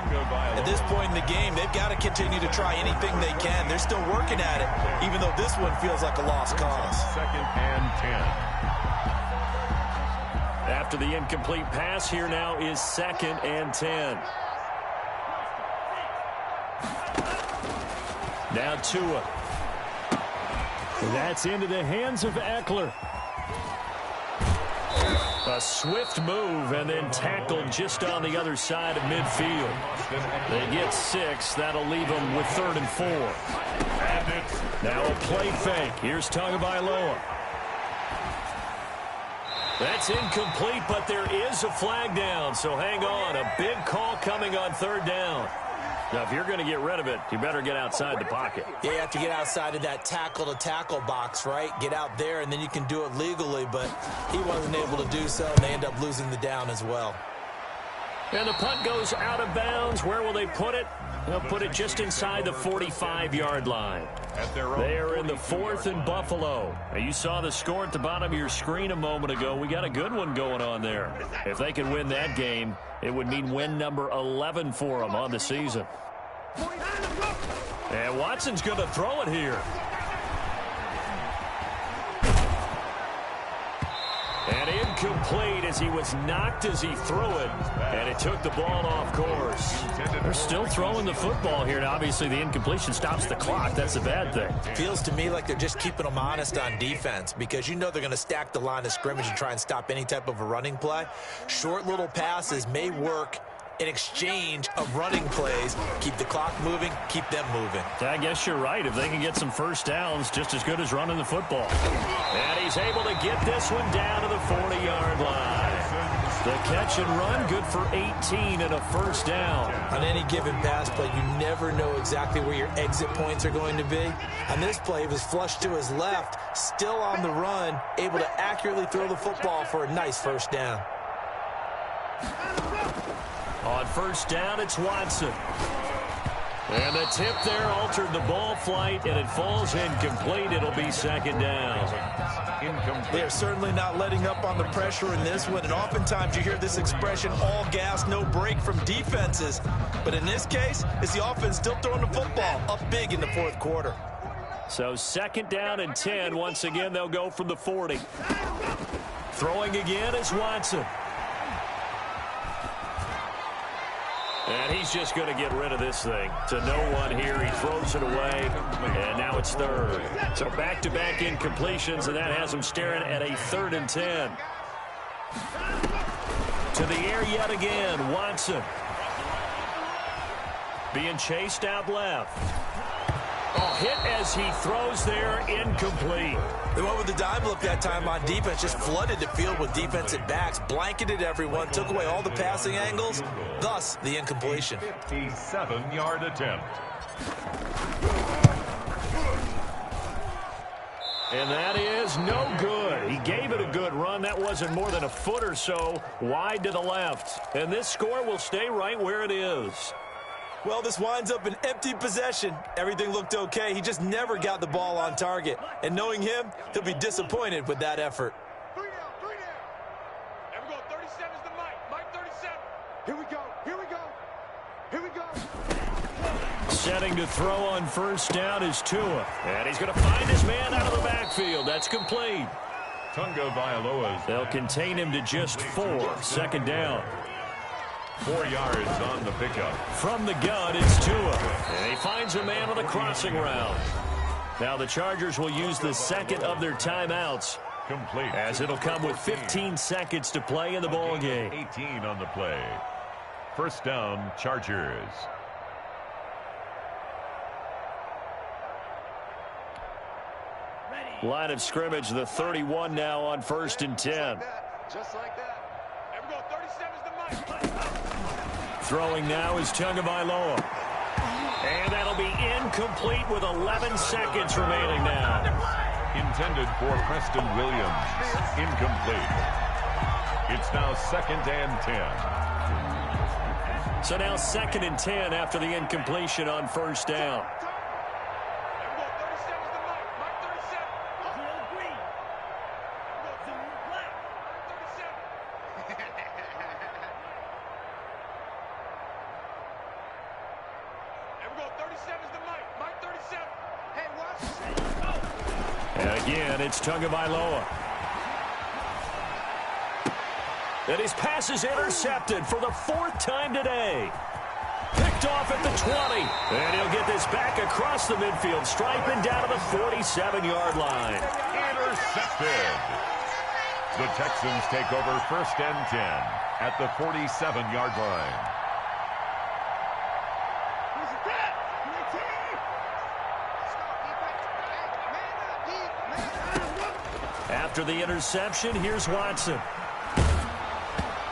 At this point in the game, they've got to continue to try anything they can. They're still working at it, even though this one feels like a lost cause. 2nd and 10. After the incomplete pass, here now is 2nd and 10. Now Tua. That's into the hands of Eckler. A swift move and then tackled just on the other side of midfield. They get 6. That'll leave them with 3rd and 4. Now a play fake. Here's Tagovailoa. That's incomplete, but there is a flag down, so hang on. A big call coming on 3rd down. Now, if you're going to get rid of it, you better get outside the pocket. Yeah, you have to get outside of that tackle-to-tackle box, right? Get out there, and then you can do it legally, but he wasn't able to do so, and they end up losing the down as well. And the punt goes out of bounds. Where will they put it? They'll put it just inside the 45-yard line. They are in the 4th and Buffalo. Now, you saw the score at the bottom of your screen a moment ago. We got a good one going on there. If they can win that game, it would mean win number 11 for them on the season. And Watson's going to throw it here. And incomplete as he was knocked as he threw it. And it took the ball off course. They're still throwing the football here. Now, obviously, the incompletion stops the clock. That's a bad thing. Feels to me like they're just keeping them honest on defense because you know they're going to stack the line of scrimmage and try and stop any type of a running play. Short little passes may work in exchange of running plays. Keep the clock moving, keep them moving. I guess you're right. If they can get some first downs, just as good as running the football. And he's able to get this one down to the 40-yard line. The catch and run, good for 18 and a first down. On any given pass play, you never know exactly where your exit points are going to be. On this play, he was flushed to his left, still on the run, able to accurately throw the football for a nice first down. On first down, it's Watson. And the tip there altered the ball flight, and it falls incomplete. It'll be 2nd down. They're certainly not letting up on the pressure in this one, and oftentimes you hear this expression, all gas, no break from defenses. But in this case, it's the offense still throwing the football up big in the 4th quarter. So 2nd down and 10. Once again, they'll go from the 40. Throwing again is Watson. And he's just going to get rid of this thing. To no one here. He throws it away. And now it's 3rd. So back-to-back incompletions, and that has him staring at a 3rd and 10. To the air yet again. Watson. Being chased out left. Oh, hit as he throws there, incomplete. They went with the dime look that time on defense, just flooded the field with defensive backs, blanketed everyone, took away all the passing angles, thus the incompletion. 57-yard attempt. And that is no good. He gave it a good run. That wasn't more than a foot or so wide to the left. And this score will stay right where it is. Well, this winds up an empty possession. Everything looked okay. He just never got the ball on target. And knowing him, he'll be disappointed with that effort. 3 down, 3 down. There we go. 37 is the Mike 37. Here we go. Here we go. Here we go. Setting to throw on first down is Tua. And he's going to find his man out of the backfield. That's complete. Tagovailoa. They'll contain him to just 4. 2nd down. 4 yards on the pickup. From the gun, it's Tua. And he finds a man on the crossing route. Now the Chargers will use the 2nd of their timeouts. Incomplete. As it'll come with 15 seconds to play in the ball game. 18 on the play. First down, Chargers. Line of scrimmage, the 31 now on 1st and 10. Just like that. There we go. 37's the mic. Throwing now is Tagovailoa. And that'll be incomplete with 11 seconds remaining now. Intended for Preston Williams. Incomplete. It's now 2nd and 10. So now 2nd and 10 after the incompletion on 1st down. Again, it's Tagovailoa. And his pass is intercepted for the 4th time today. Picked off at the 20. And he'll get this back across the midfield stripe and down to the 47-yard line. Intercepted. The Texans take over 1st and 10 at the 47-yard line. After the interception, here's Watson.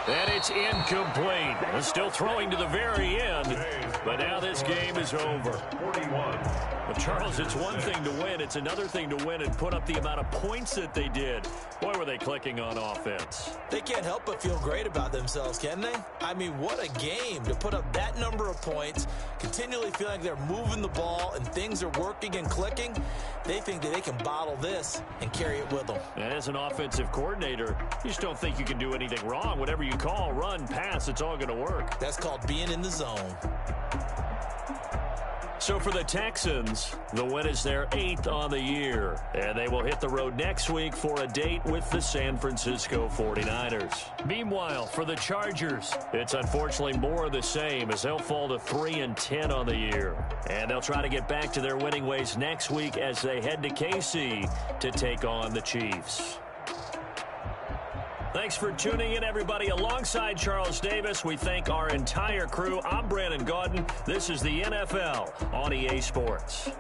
And it's incomplete. They're still throwing to the very end, but now this game is over. 41. But Charles, it's one thing to win. It's another thing to win and put up the amount of points that they did. Boy, were they clicking on offense. They can't help but feel great about themselves, can they? I mean, what a game to put up that number of points, continually feeling like they're moving the ball and things are working and clicking. They think that they can bottle this and carry it with them. And as an offensive coordinator, you just don't think you can do anything wrong. Whatever you call, run, pass, it's all going to work. That's called being in the zone. So for the Texans, the win is their 8th on the year. And they will hit the road next week for a date with the San Francisco 49ers. Meanwhile, for the Chargers, it's unfortunately more of the same as they'll fall to 3 and 10 on the year. And they'll try to get back to their winning ways next week as they head to KC to take on the Chiefs. Thanks for tuning in, everybody. Alongside Charles Davis, we thank our entire crew. I'm Brandon Gaudin. This is the NFL on EA Sports.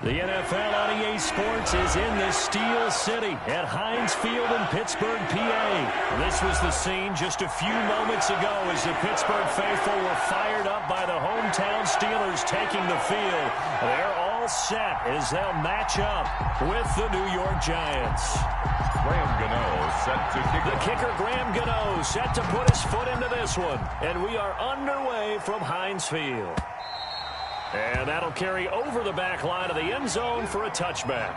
The NFL on EA Sports is in the Steel City at Heinz Field in Pittsburgh, PA. This was the scene just a few moments ago as the Pittsburgh faithful were fired up by the hometown Steelers taking the field. They're all set as they'll match up with the New York Giants. Graham Gano set to kick. The kicker, Graham Gano, set to put his foot into this one. And we are underway from Heinz Field. And that'll carry over the back line of the end zone for a touchback.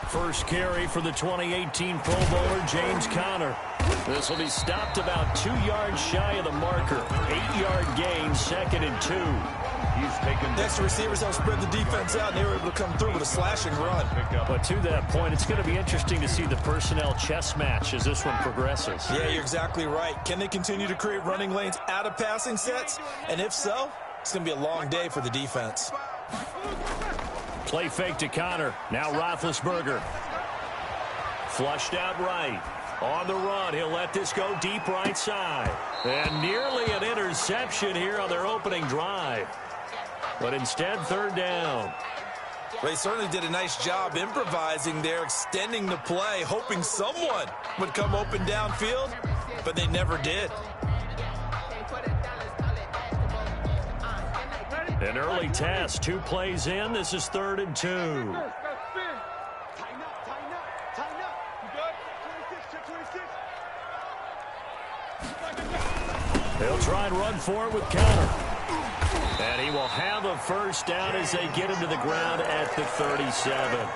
First carry for the 2018 Pro Bowler, James Conner. This will be stopped about 2 yards shy of the marker. 8-yard gain, 2nd and 2. He's taken. Next, the receivers help spread the defense out, and they were able to come through with a slashing run. But to that point, it's going to be interesting to see the personnel chess match as this one progresses. Yeah, you're exactly right. Can they continue to create running lanes out of passing sets? And if so, it's going to be a long day for the defense. Play fake to Conner. Now Roethlisberger. Flushed out right. On the run, he'll let this go deep right side. And nearly an interception here on their opening drive. But instead, 3rd down. Well, they certainly did a nice job improvising there, extending the play, hoping someone would come open downfield, but they never did. An early test, 2 plays in. This is 3rd and 2. Tighten up, tighten up, tighten up. You good? 26, check 26. They'll try and run for it with Conner. And he will have a first down as they get him to the ground at the 37.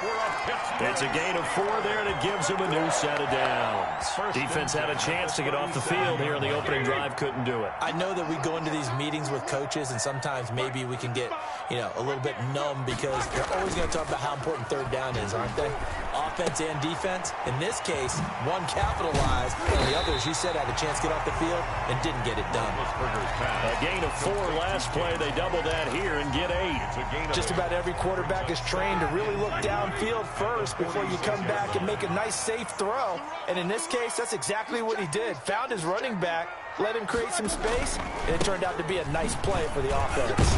It's a gain of 4 there, and it gives him a new set of downs. Defense had a chance to get off the field here in the opening drive, couldn't do it. I know that we go into these meetings with coaches, and sometimes maybe we can get, a little bit numb because they're always going to talk about how important 3rd down is, aren't they? Offense and defense. In this case, one capitalized, and the other, as you said, had a chance to get off the field and didn't get it done. A gain of 4 last play. They double that here and get 8. Just about every quarterback is trained to really look downfield first before you come back and make a nice, safe throw. And in this case, that's exactly what he did. Found his running back, let him create some space, and it turned out to be a nice play for the offense.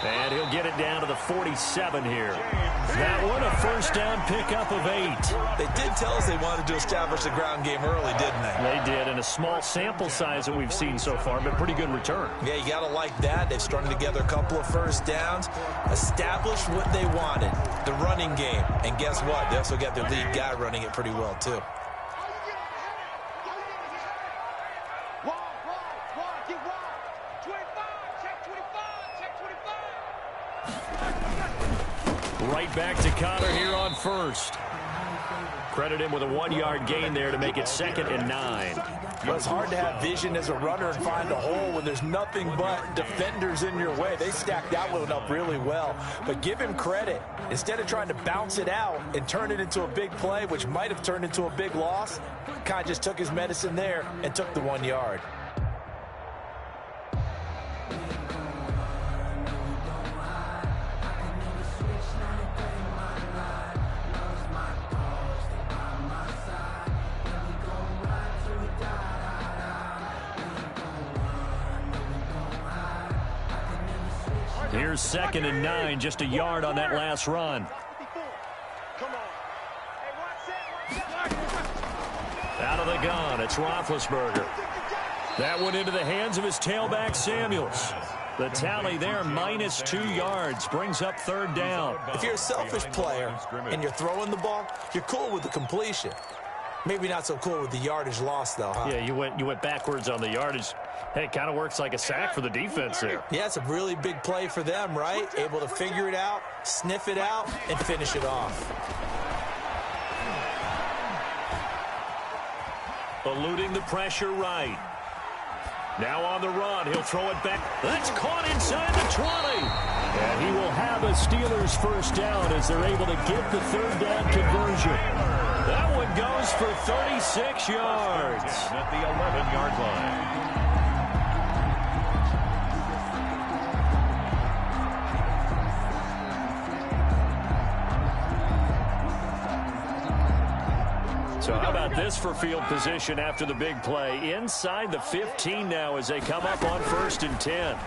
And he'll get it down to the 47 here. That one, a first down pickup of 8. They did tell us they wanted to establish the ground game early, didn't they? They did, in a small sample size that we've seen so far, but pretty good return. Yeah, you got to like that. They've strung together a couple of first downs, established what they wanted, the running game. And guess what? They also got their lead guy running it pretty well, too. Right back to Conner here on first. Credit him with a 1-yard gain there to make it 2nd and 9. Well, it's hard to have vision as a runner and find a hole when there's nothing but defenders in your way. They stacked that one up really well. But give him credit. Instead of trying to bounce it out and turn it into a big play, which might have turned into a big loss, kind of just took his medicine there and took the 1 yard. Here's 2nd and 9, just a yard on that last run. Out of the gun, it's Roethlisberger. That went into the hands of his tailback, Samuels. The tally there, minus 2 yards, brings up 3rd down. If you're a selfish player and you're throwing the ball, you're cool with the completion. Maybe not so cool with the yardage loss, though, huh? Yeah, you went backwards on the yardage. Hey, it kind of works like a sack for the defense there. Yeah, it's a really big play for them, right? Able to figure it out, sniff it out, and finish it off. Eluding the pressure right. Now on the run, he'll throw it back. That's caught inside the 20. And he will have a Steelers first down as they're able to get the third down conversion. That one goes for 36 yards. At the 11-yard line. So how about this for field position after the big play? Inside the 15 now as they come up on 1st and 10.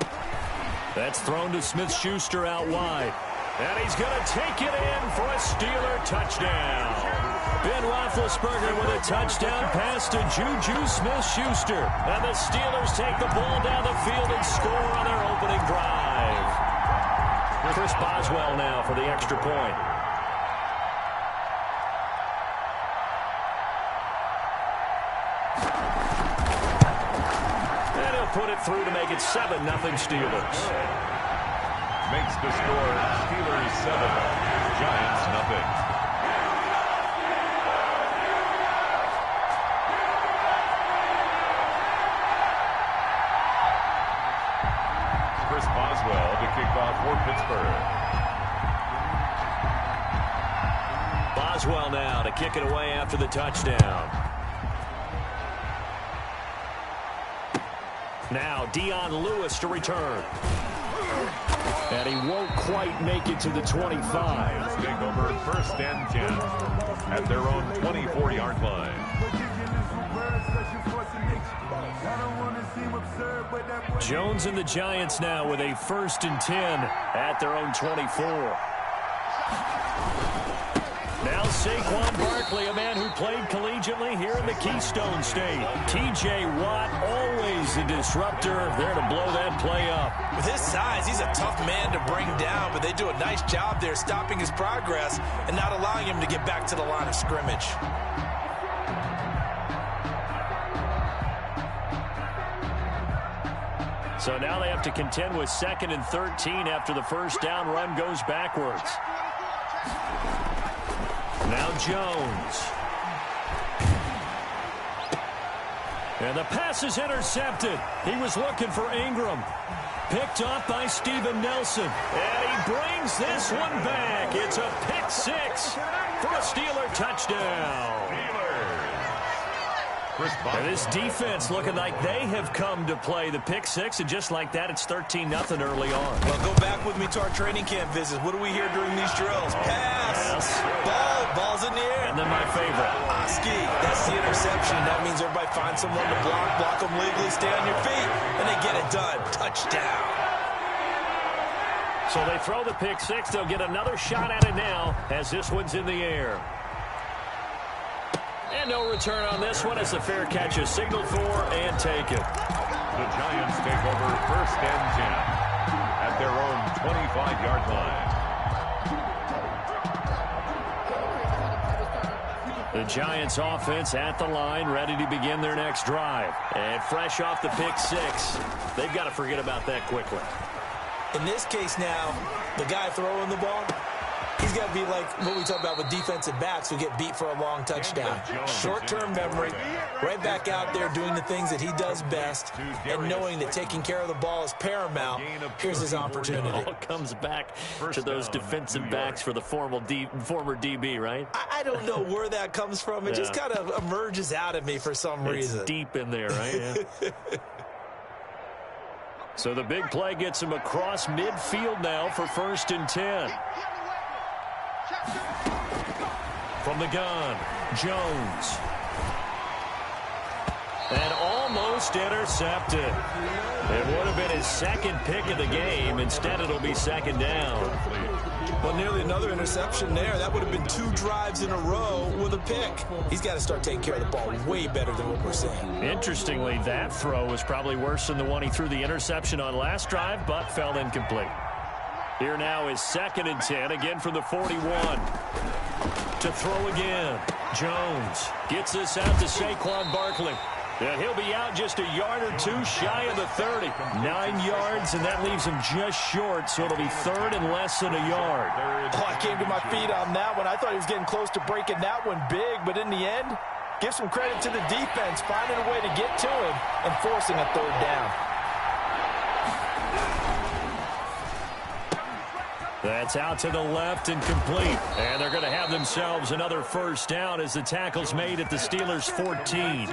That's thrown to Smith-Schuster out wide. And he's going to take it in for a Steeler touchdown. Ben Roethlisberger with a touchdown pass to Juju Smith-Schuster. And the Steelers take the ball down the field and score on their opening drive. Chris Boswell now for the extra point. Put it through to make it 7-0 Steelers. Makes the score Steelers 7, Giants 0. Chris Boswell to kick off for Pittsburgh. Boswell now to kick it away after the touchdown. Now Dion Lewis to return. And he won't quite make it to the 25. Take over 1st and 10 at their own 24-yard line. Jones and the Giants now with a 1st and 10 at their own 24. Now Saquon Barkley, a man who played collegiately here in the Keystone State. T.J. Watt, always a disruptor, there to blow that play up. With his size, he's a tough man to bring down, but they do a nice job there stopping his progress and not allowing him to get back to the line of scrimmage. So now they have to contend with 2nd and 13 after the first down run goes backwards. Now Jones. And the pass is intercepted. He was looking for Ingram. Picked off by Steven Nelson. And he brings this one back. It's a pick 6 for a Steeler touchdown. And this defense looking like they have come to play the pick 6, and just like that, it's 13-0 early on. Well, go back with me to our training camp visits. What do we hear during these drills? Pass, yes. Ball's in the air. And then my favorite. Oski, that's the interception. That means everybody finds someone to block them legally, stay on your feet, and they get it done. Touchdown. So they throw the pick 6. They'll get another shot at it now as this one's in the air. And no return on this one as the fair catch is signaled for and taken. The Giants take over 1st and 10 at their own 25-yard line. The Giants offense at the line, ready to begin their next drive. And fresh off the pick 6, they've got to forget about that quickly. In this case now, the guy throwing the ball, he's got to be like what we talk about with defensive backs who get beat for a long touchdown. Short-term memory, right back out there doing the things that he does best, and knowing that taking care of the ball is paramount. Here's his opportunity. It all comes back to those defensive backs for the former DB, right? I don't know where that comes from. It just kind of emerges out of me for some reason. It's deep in there, right? Yeah. So the big play gets him across midfield now for 1st and 10. From the gun, Jones. And almost intercepted. It would have been his 2nd pick of the game. Instead, it'll be 2nd down. Well, nearly another interception there. That would have been 2 drives in a row with a pick. He's got to start taking care of the ball way better than what we're seeing. Interestingly, that throw was probably worse than the one he threw the interception on last drive, but fell incomplete. Here now is 2nd and 10, again from the 41. To throw again. Jones gets this out to Saquon Barkley. And he'll be out just a yard or 2 shy of the 30. 9 yards, and that leaves him just short, so it'll be 3rd and less than a yard. Oh, I came to my feet on that one. I thought he was getting close to breaking that one big, but in the end, give some credit to the defense, finding a way to get to him and forcing a 3rd down. That's out to the left and complete. And they're going to have themselves another first down as the tackle's made at the Steelers' 14.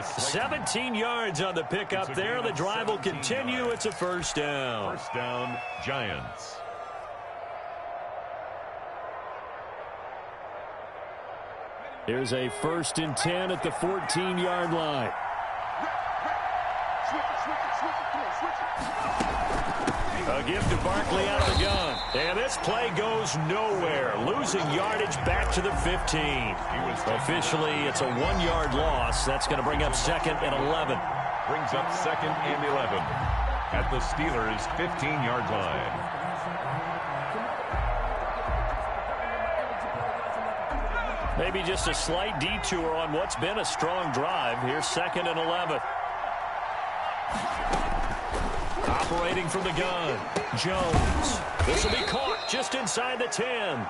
17 yards on the pickup there. The drive will continue. It's a first down. First down, Giants. Here's a 1st and 10 at the 14-yard line. A gift to Barkley out of the gun. And this play goes nowhere. Losing yardage back to the 15. Officially, it's a 1-yard loss. That's going to bring up 2nd and 11. Brings up 2nd and 11 at the Steelers' 15-yard line. Maybe just a slight detour on what's been a strong drive. Here's 2nd and 11. Operating from the gun, Jones. This will be caught just inside the 10.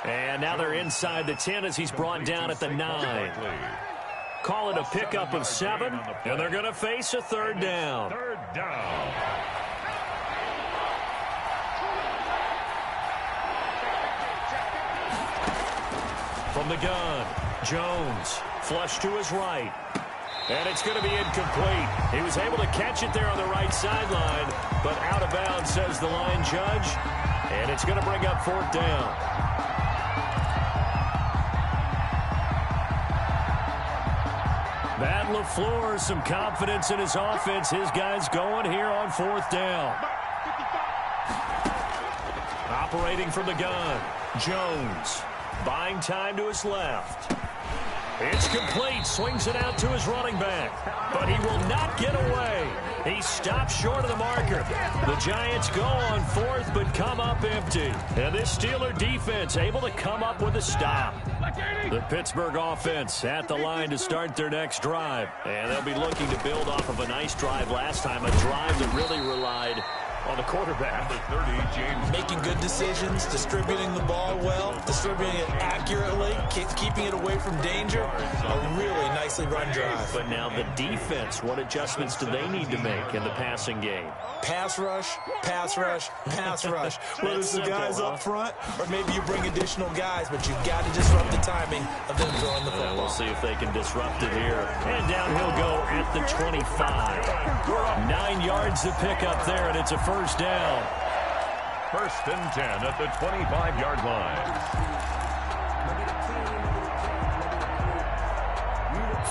And now they're inside the 10 as he's brought down at the 9. Call it a pickup of 7, and they're going to face a 3rd down. 3rd down. From the gun, Jones, flush to his right. And it's going to be incomplete. He was able to catch it there on the right sideline, but out of bounds, says the line judge. And it's going to bring up 4th down. Matt LaFleur, some confidence in his offense. His guys going here on 4th down. Operating from the gun, Jones. Buying time to his left. It's complete. Swings it out to his running back. But he will not get away. He stops short of the marker. The Giants go on 4th but come up empty. And this Steeler defense able to come up with a stop. The Pittsburgh offense at the line to start their next drive. And they'll be looking to build off of a nice drive last time. A drive that really relied on the quarterback. Number 30, James. Making good decisions, distributing the ball well, distributing it accurately, keeping it away from danger. A really nicely run drive. But now the defense, what adjustments do they need to make in the passing game? Pass rush, pass rush, pass rush. Whether it's the guys up front or maybe you bring additional guys, but you've got to disrupt the timing of them throwing the football. We'll see if they can disrupt it here. And down he'll go at the 25. 9 yards to pick up there, and it's a first down. 1st and 10 at the 25-yard line.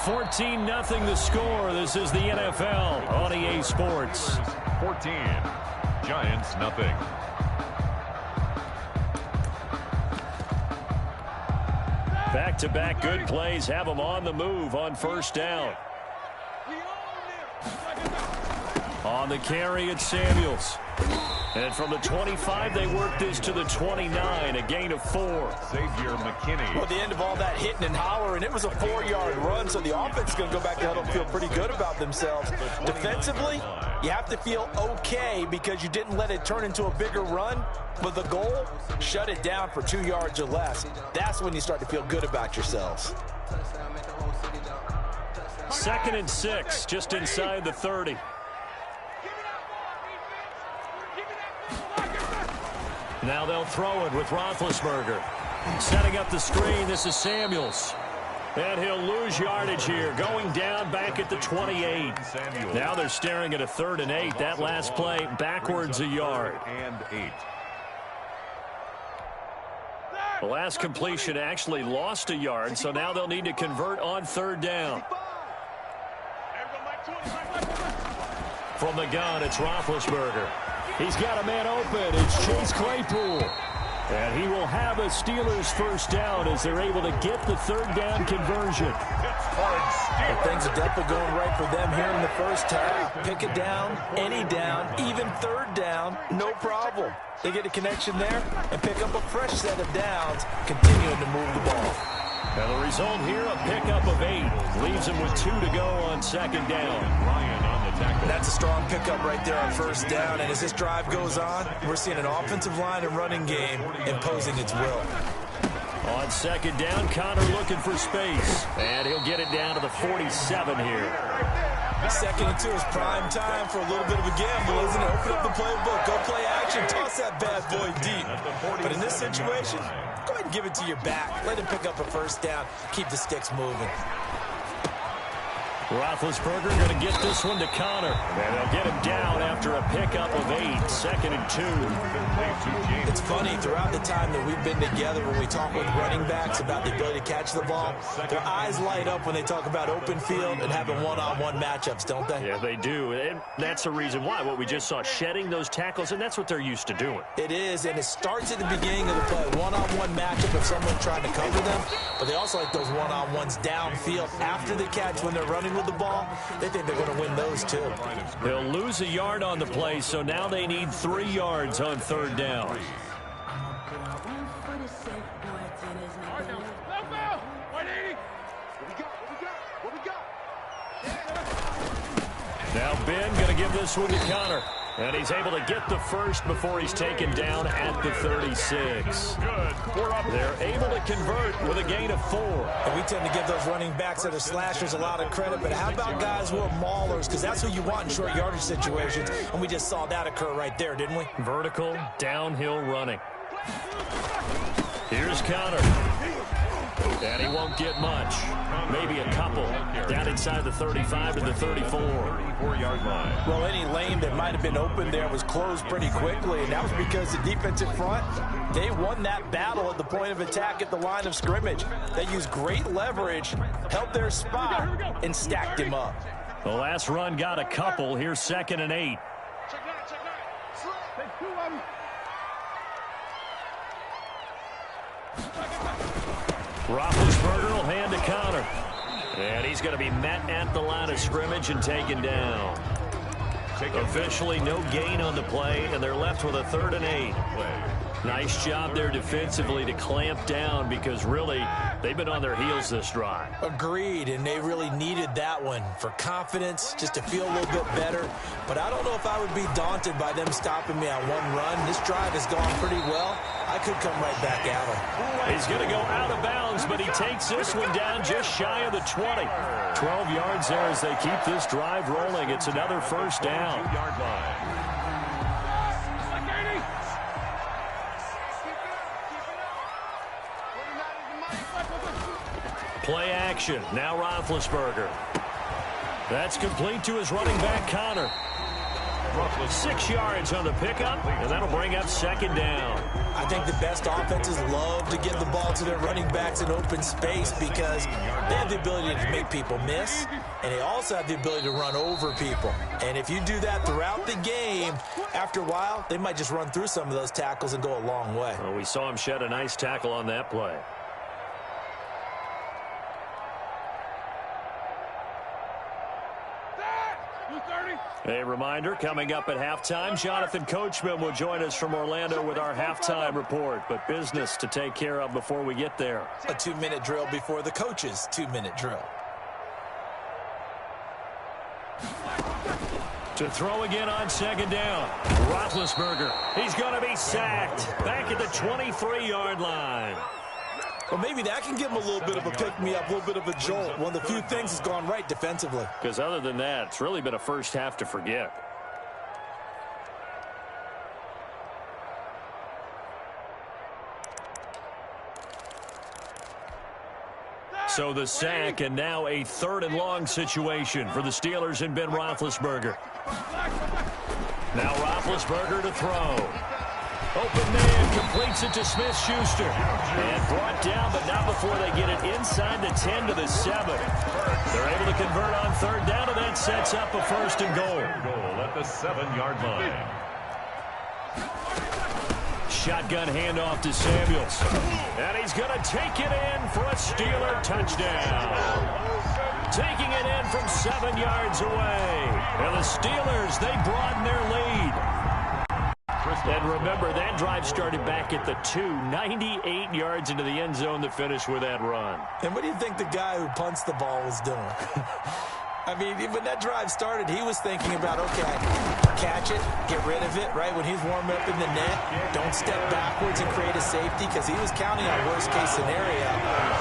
14-0 the score. This is the NFL on EA Sports. 14. Giants, nothing. Back-to-back good plays have them on the move on 1st down. On the carry, it's Samuels. And from the 25, they work this to the 29, a gain of 4. Xavier McKinney. Well, at the end of all that hitting and hollering, it was a 4-yard run, so the offense is going to go back to huddle and feel pretty good about themselves. Defensively, you have to feel okay because you didn't let it turn into a bigger run. But the goal, shut it down for 2 yards or less. That's when you start to feel good about yourselves. 2nd and 6, just inside the 30. Now they'll throw it with Roethlisberger. Setting up the screen, this is Samuels. And he'll lose yardage here, going down back at the 28. Now they're staring at a 3rd and 8. That last play, backwards a yard. And 8. The last completion actually lost a yard, so now they'll need to convert on 3rd down. From the gun, it's Roethlisberger. He's got a man open. It's Chase Claypool. And he will have a Steelers first down as they're able to get the 3rd down conversion. And things are definitely going right for them here in the first half. Pick it down, any down, even 3rd down, no problem. They get a connection there and pick up a fresh set of downs, continuing to move the ball. And the result here, a pickup of 8. Leaves them with 2 to go on 2nd down. Ryan on the tackle. That's a strong pickup right there on 1st down. And as this drive goes on, we're seeing an offensive line and running game imposing its will. On 2nd down, Connor looking for space. And he'll get it down to the 47 here. 2nd and 2 is prime time for a little bit of a gamble, isn't it? Open up the playbook. Go play action. protection, toss that bad boy deep. But in this situation, go ahead and give it to your back. Let him pick up a first down. Keep the sticks moving. Roethlisberger going to get this one to Connor. And they'll get him down after a pickup of 8. 2nd and 2. It's funny, throughout the time that we've been together, when we talk with running backs about the ability to catch the ball, their eyes light up when they talk about open field and having one-on-one matchups, don't they? Yeah, they do. And that's the reason why. What we just saw, shedding those tackles, and that's what they're used to doing. It is, and it starts at the beginning of the play. One-on-one matchup if someone's trying to cover them, but they also like those one-on-ones downfield after the catch when they're running with the ball. They think they're going to win those too. They'll lose a yard on the play, so now they need 3 yards on 3rd down. Now Ben going to give this one to Connor. And he's able to get the first before he's taken down at the 36. They're able to convert with a gain of 4. And we tend to give those running backs that are slashers a lot of credit, but how about guys who are maulers? Because that's who you want in short yardage situations, and we just saw that occur right there, didn't we? Vertical, downhill running. Here's Connor. And he won't get much. Maybe a couple. Down inside the 35 to the 34. 34-yard line. Well, any lane that might have been open there was closed pretty quickly, and that was because the defensive front, they won that battle at the point of attack at the line of scrimmage. They used great leverage, held their spot, and stacked him up. The last run got a couple. Here's 2nd and 8. Roethlisberger will hand to Connor. And he's going to be met at the line of scrimmage and taken down. Officially no gain on the play, and they're left with a 3rd and 8. Nice job there defensively to clamp down because really they've been on their heels this drive. Agreed, and they really needed that one for confidence, just to feel a little bit better. But I don't know if I would be daunted by them stopping me on one run. This drive has gone pretty well. I could come right back at him. He's going to go out of bounds, but he takes this one down just shy of the 20. 12 yards there as they keep this drive rolling. It's another first down. 2-yard line. Play action. Now Roethlisberger. That's complete to his running back, Connor. 6 yards on the pickup, and that'll bring up 2nd down. I think the best offenses love to get the ball to their running backs in open space because they have the ability to make people miss, and they also have the ability to run over people. And if you do that throughout the game, after a while, they might just run through some of those tackles and go a long way. Well, we saw him shed a nice tackle on that play. A reminder, coming up at halftime, Jonathan Coachman will join us from Orlando with our halftime report. But business to take care of before we get there. A 2-minute drill before the coach's 2-minute drill. To throw again on 2nd down. Roethlisberger. He's going to be sacked. Back at the 23-yard line. Well, maybe that can give him a little bit of a pick-me-up, a little bit of a jolt. One of the few things that's gone right defensively. Because other than that, it's really been a first half to forget. So the sack, and now a 3rd and long situation for the Steelers and Ben Roethlisberger. Now Roethlisberger to throw. Open man completes it to Smith-Schuster. And brought down, but not before they get it inside the 10 to the 7. They're able to convert on 3rd down, and that sets up a 1st and goal. Goal at the 7-yard line. Shotgun handoff to Samuels. And he's going to take it in for a Steeler touchdown. Taking it in from 7 yards away. And the Steelers, they broaden their lead. And remember, that drive started back at the 2, 98 yards into the end zone to finish with that run. And what do you think the guy who punts the ball was doing? I mean, when that drive started, he was thinking about, okay, catch it, get rid of it, right? When he's warming up in the net, don't step backwards and create a safety because he was counting on worst-case scenario.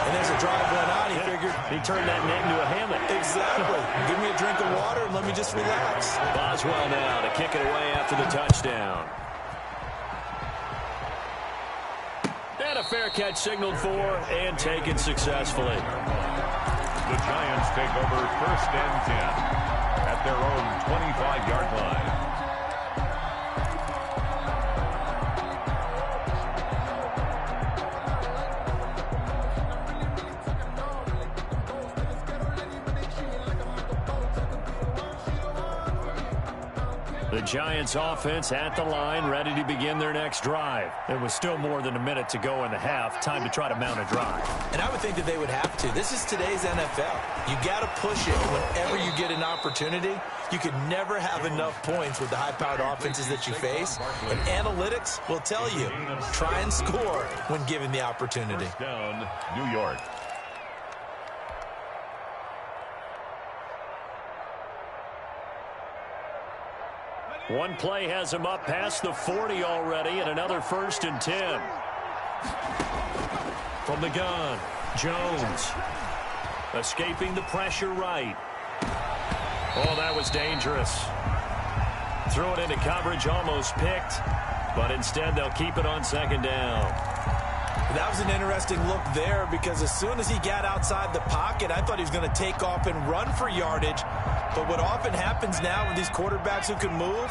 And there's a drive going on. He figured he turned that net into a hammock. Exactly. Give me a drink of water and let me just relax. Boswell now to kick it away after the touchdown. a fair catch signaled for and taken successfully. The Giants take over 1st and 10 at their own 25-yard line. The Giants offense at the line, ready to begin their next drive. There was still more than a minute to go in the half. Time to try to mount a drive. And I would think that they would have to. This is today's NFL. You got to push it whenever you get an opportunity. You can never have enough points with the high-powered offenses that you face. And analytics will tell you, try and score when given the opportunity. First down, New York. One play has him up past the 40 already, and another 1st and 10. From the gun, Jones. Escaping the pressure right. Oh, that was dangerous. Threw it into coverage, almost picked, but instead they'll keep it on 2nd down. That was an interesting look there because as soon as he got outside the pocket, I thought he was going to take off and run for yardage. But what often happens now with these quarterbacks who can move,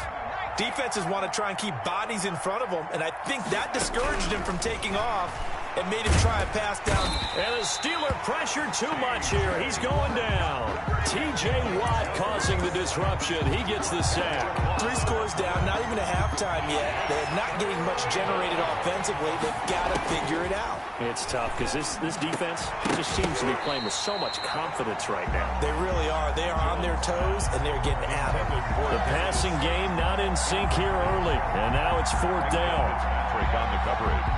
defenses want to try and keep bodies in front of them, and I think that discouraged him from taking off and made him try a pass down. And the Steeler pressure too much here. He's going down. T.J. Watt causing the disruption. He gets the sack. 3 scores down, not even a halftime yet. They're not getting much generated offensively. They've got to figure it out. It's tough because this defense just seems to be playing with so much confidence right now. They really are. They are on their toes, and they're getting at it. The passing game not in sync here early, and now it's 4th down. Patrick on the coverage.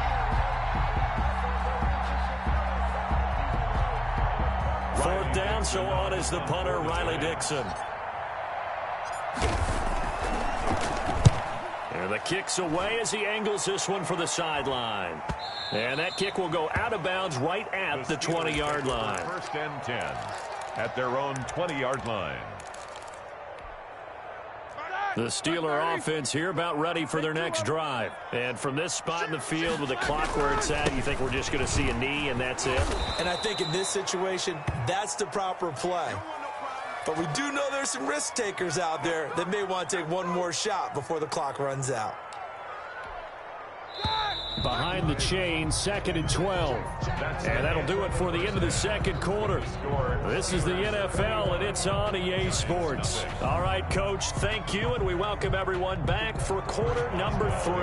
Fourth down, so on is the punter, Riley Dixon. And the kick's away as he angles this one for the sideline. And that kick will go out of bounds right at the 20-yard line. 1st and 10 at their own 20-yard line. The Steeler offense here about ready for their next drive. And from this spot in the field with the clock where it's at, you think we're just going to see a knee and that's it? And I think in this situation, that's the proper play. But we do know there's some risk takers out there that may want to take one more shot before the clock runs out. Behind the chain, 2nd and 12. And that'll do it for the end of the 2nd quarter. This is the NFL, and it's on EA Sports. All right, Coach, thank you, and we welcome everyone back for quarter number 3.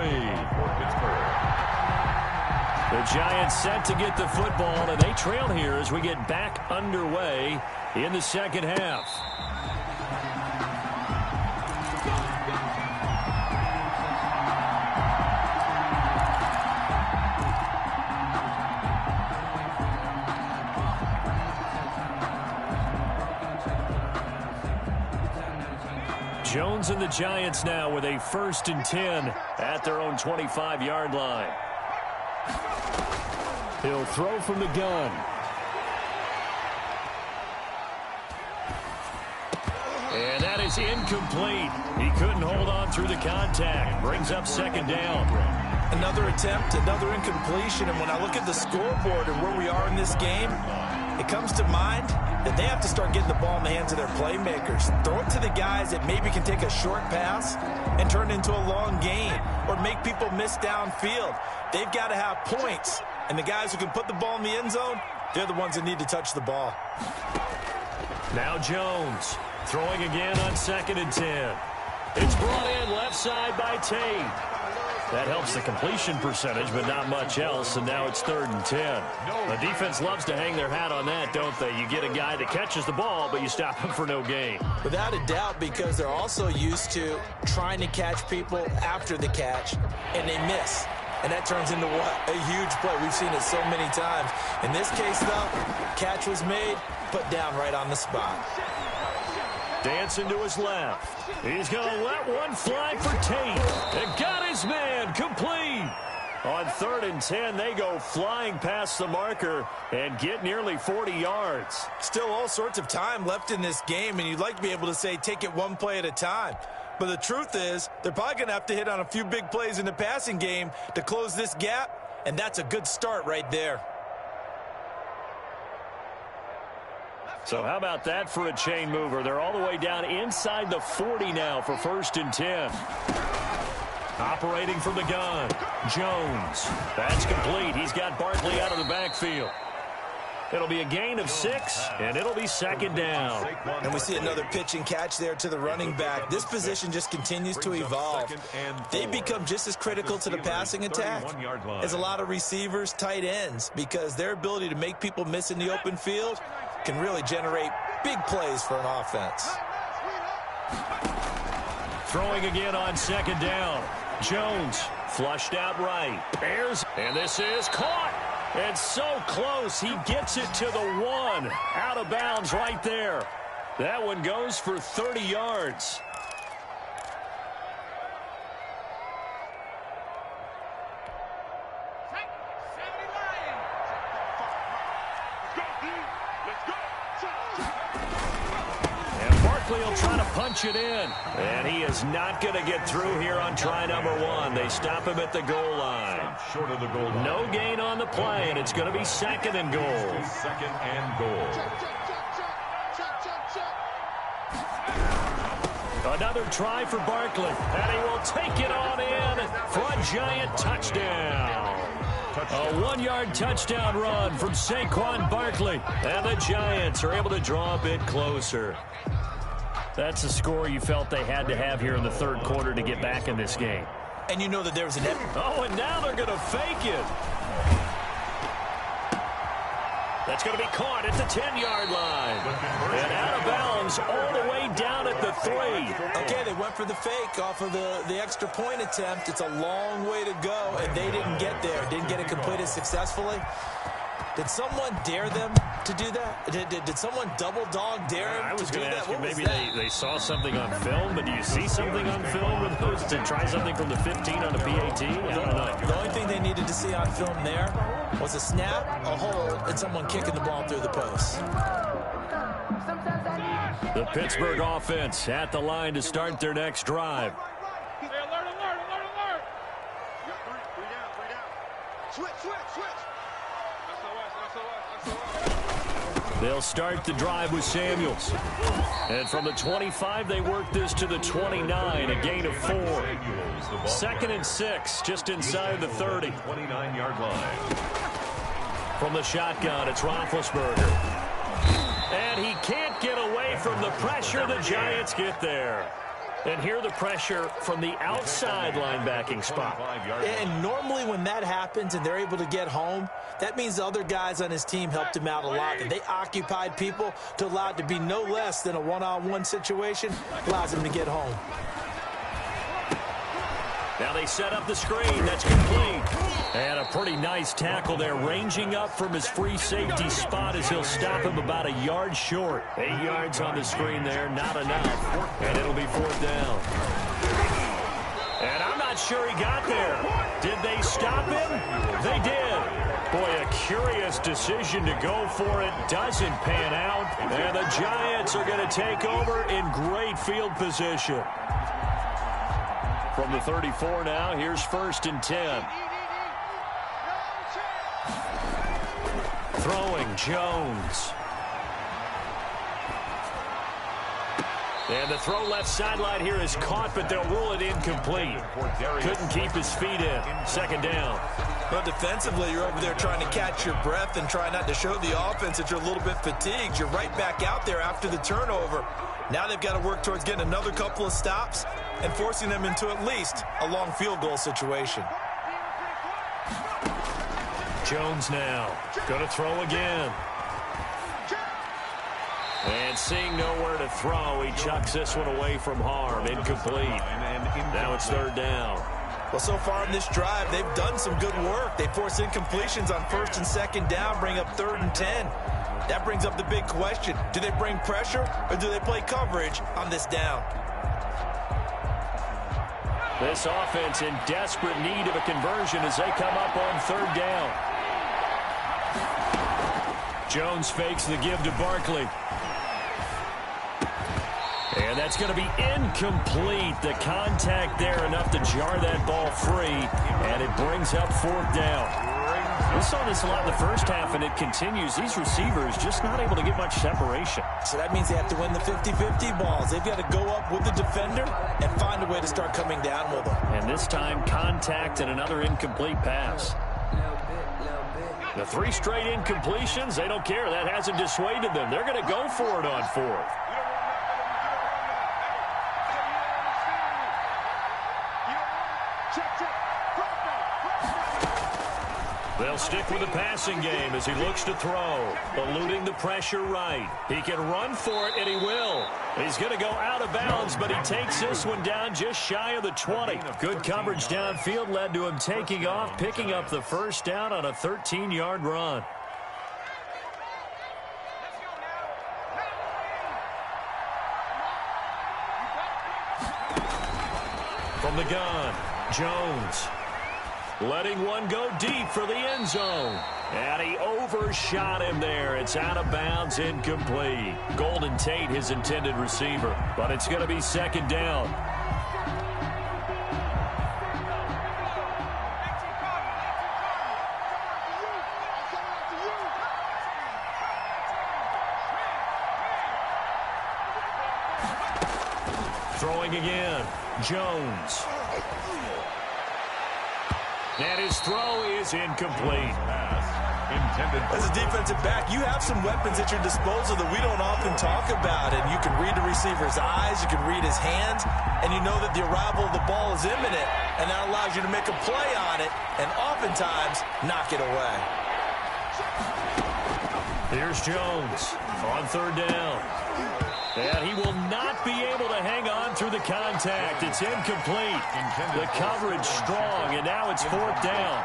The Giants set to get the football, and they trail here as we get back underway in the 2nd half. Jones and the Giants now with a 1st and 10 at their own 25-yard line. He'll throw from the gun. And that is incomplete. He couldn't hold on through the contact. Brings up 2nd down. Another attempt, another incompletion. And when I look at the scoreboard and where we are in this game, it comes to mind that they have to start getting the ball in the hands of their playmakers. Throw it to the guys that maybe can take a short pass and turn it into a long gain or make people miss downfield. They've got to have points. And the guys who can put the ball in the end zone, they're the ones that need to touch the ball. Now Jones throwing again on 2nd and 10. It's brought in left side by Tate. That helps the completion percentage, but not much else, and now it's 3rd and 10. The defense loves to hang their hat on that, don't they? You get a guy that catches the ball, but you stop him for no gain. Without a doubt, because they're also used to trying to catch people after the catch, and they miss. And that turns into what? A huge play. We've seen it so many times. In this case, though, catch was made, put down right on the spot. Dancing to his left. He's going to let one fly for Tate. And got his man complete. On 3rd and 10, they go flying past the marker and get nearly 40 yards. Still all sorts of time left in this game, and you'd like to be able to say take it one play at a time. But the truth is, they're probably going to have to hit on a few big plays in the passing game to close this gap And that's a good start right there. So how about that for a chain mover? They're all the way down inside the 40 now for 1st and 10. Operating from the gun, Jones. That's complete. He's got Barkley out of the backfield. It'll be a gain of 6, and it'll be 2nd down. And we see another pitch and catch there to the running back. This position just continues to evolve. They become just as critical to the passing attack as a lot of receivers, tight ends, because their ability to make people miss in the open field can really generate big plays for an offense. Throwing again on 2nd down. Jones flushed out right. Bears, and this is caught. And so close, he gets it to the 1. Out of bounds right there. That one goes for 30 yards. He'll try to punch it in. And he is not going to get through here on try number 1. They stop him at the goal line. Short of the goal line. No gain on the play, and it's going to be 2nd and goal. 2nd and goal. Another try for Barkley. And he will take it on in for a giant touchdown. A 1-yard touchdown run from Saquon Barkley. And the Giants are able to draw a bit closer. That's a score you felt they had to have here in the 3rd quarter to get back in this game. And you know that there was an... Oh, and now they're going to fake it. That's going to be caught at the 10-yard line. And out of bounds all the way down at the 3. Okay, they went for the fake off of the extra point attempt. It's a long way to go, and they didn't get there. Didn't get it completed successfully. Did someone dare them to do that? Did someone double dog dare them to do that? I was going to ask you, maybe they saw something on film, but do you see something on film with those to try something from the 15 on the PAT? I don't know. The only thing they needed to see on film there was a snap, a hold, and someone kicking the ball through the post. The Pittsburgh offense at the line to start their next drive. Hey, alert, alert, alert, alert. Three down. Switch. They'll start the drive with Samuels. And from the 25, they work this to the 29, a gain of 4. 2nd and 6, just inside the 30. 29-yard line. From the shotgun, it's Roethlisberger. And he can't get away from the pressure. The Giants get there. And here the pressure from the outside linebacking spot. And normally when that happens and they're able to get home, that means the other guys on his team helped him out a lot. And they occupied people to allow it to be no less than a one-on-one situation. Allows him to get home. Now they set up the screen. That's complete. And a pretty nice tackle there, ranging up from his free safety spot as he'll stop him about a yard short. 8 yards on the screen there, not enough. And it'll be 4th down. And I'm not sure he got there. Did they stop him? They did. Boy, a curious decision to go for it. Doesn't pan out. And the Giants are going to take over in great field position. From the 34 now, here's 1st and 10. Throwing, Jones. And the throw left sideline here is caught, but they'll rule it incomplete. Couldn't keep his feet in. 2nd down. Well, defensively, you're over there trying to catch your breath and try not to show the offense that you're a little bit fatigued. You're right back out there after the turnover. Now they've got to work towards getting another couple of stops and forcing them into at least a long field goal situation. Jones now going to throw again. And seeing nowhere to throw, he chucks this one away from harm. Incomplete. Now it's 3rd down. Well, so far in this drive, they've done some good work. They force incompletions on 1st and 2nd down, bring up 3rd and 10. That brings up the big question. Do they bring pressure or do they play coverage on this down? This offense in desperate need of a conversion as they come up on 3rd down. Jones fakes the give to Barkley. And that's going to be incomplete. The contact there enough to jar that ball free. And it brings up 4th down. We saw this a lot in the first half, and it continues. These receivers just not able to get much separation. So that means they have to win the 50-50 balls. They've got to go up with the defender and find a way to start coming down with them. And this time, contact and another incomplete pass. The 3 straight incompletions, they don't care. That hasn't dissuaded them. They're going to go for it on 4th. They'll stick with the passing game as he looks to throw. Eluding the pressure right. He can run for it, and he will. He's going to go out of bounds, but he takes this one down just shy of the 20. Good coverage downfield led to him taking off, picking up the first down on a 13-yard run. From the gun, Jones. Letting one go deep for the end zone. And he overshot him there. It's out of bounds, incomplete. Golden Tate, his intended receiver. But it's going to be 2nd down. Throwing again. Jones. And his throw is incomplete. As a defensive back, you have some weapons at your disposal that we don't often talk about. And you can read the receiver's eyes, you can read his hands, and you know that the arrival of the ball is imminent. And that allows you to make a play on it and oftentimes knock it away. Here's Jones on 3rd down. And he will not be able to hang on through the contact. It's incomplete. The coverage strong, and now it's 4th down.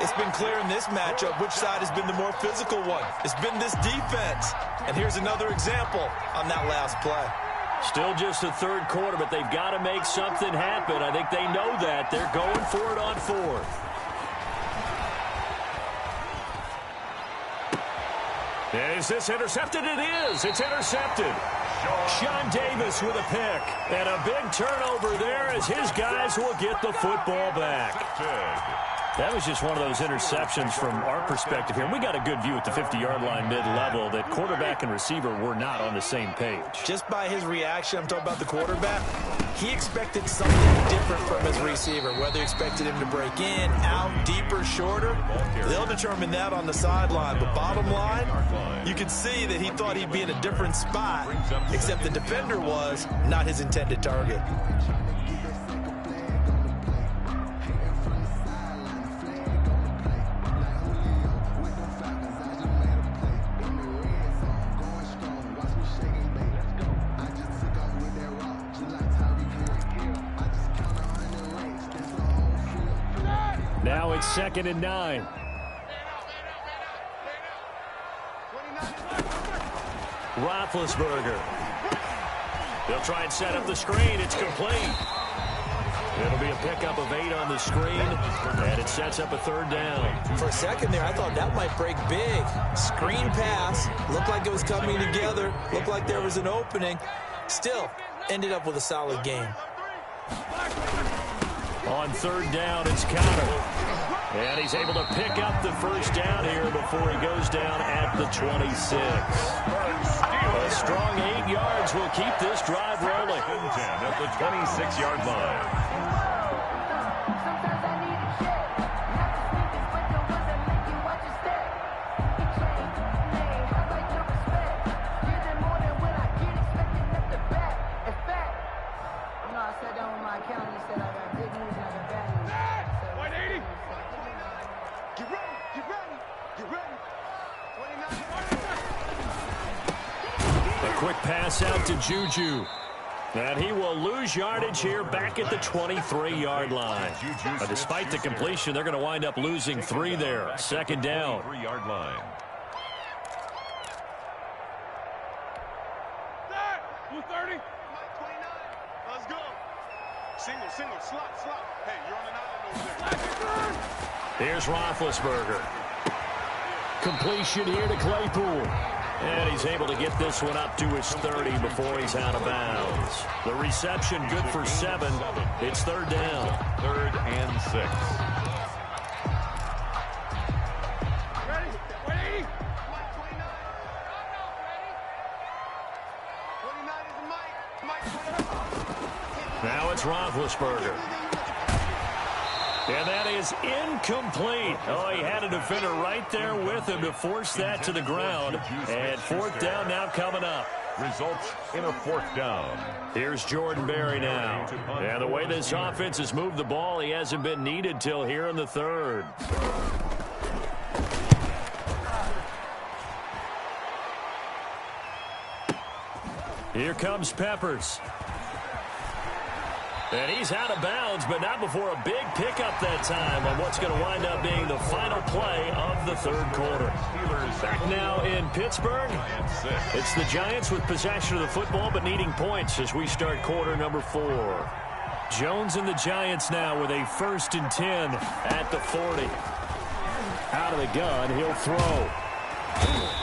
It's been clear in this matchup which side has been the more physical one. It's been this defense. And here's another example on that last play. Still just the 3rd quarter, but they've got to make something happen. I think they know that. They're going for it on 4th. Is this intercepted? It is. It's intercepted. Sean Davis with a pick. And a big turnover there as his guys will get the football back. That was just one of those interceptions from our perspective here. And we got a good view at the 50-yard line mid-level that quarterback and receiver were not on the same page. Just by his reaction, I'm talking about the quarterback, he expected something different from his receiver. Whether he expected him to break in, out, deeper, shorter, they'll determine that on the sideline. But bottom line, you can see that he thought he'd be in a different spot, except the defender was not his intended target. Now it's 2nd and 9. Roethlisberger. They'll try and set up the screen. It's complete. It'll be a pickup of 8 on the screen, and it sets up a 3rd down. For a second there, I thought that might break big. Screen pass. Looked like it was coming together. Looked like there was an opening. Still, ended up with a solid game. On 3rd down, it's Connor. And he's able to pick up the first down here before he goes down at the 26. A strong 8 yards will keep this drive rolling. 10 at the 26-yard line. Quick pass out to Juju. And he will lose yardage here back at the 23-yard line. Despite the completion, they're going to wind up losing 3 there. 2nd down. 3-yard line. Blue 30. 29. Let's go. Single, slot. Hey, you're on an island over there. Here's Roethlisberger. Completion here to Claypool. And he's able to get this one up to his 30 before he's out of bounds. The reception good for 7. It's 3rd down. 3rd and 6. Now it's Roethlisberger. And that is incomplete. Oh, he had a defender right there with him to force that to the ground. And fourth down now coming up. Results in a fourth down. Here's Jordan Berry now. And the way this offense has moved the ball, he hasn't been needed till here in the third. Here comes Peppers. And he's out of bounds, but not before a big pickup that time on what's going to wind up being the final play of the third quarter. Back now in Pittsburgh, it's the Giants with possession of the football but needing points as we start quarter number 4. Jones and the Giants now with a 1st and 10 at the 40. Out of the gun, he'll throw.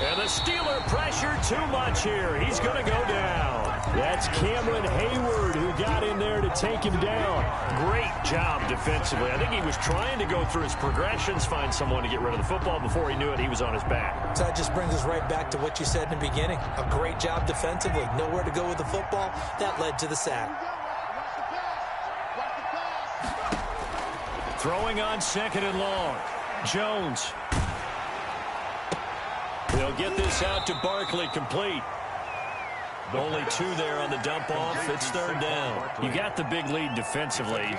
And the Steeler pressure too much here. He's going to go down. That's Cameron Hayward who got in there to take him down. Great job defensively. I think he was trying to go through his progressions, find someone to get rid of the football. Before he knew it, he was on his back. So that just brings us right back to what you said in the beginning. A great job defensively. Nowhere to go with the football. That led to the sack. Throwing on 2nd and long. Jones. They'll get this out to Barkley, complete. Only 2 there on the dump off. It's 3rd down. You got the big lead defensively.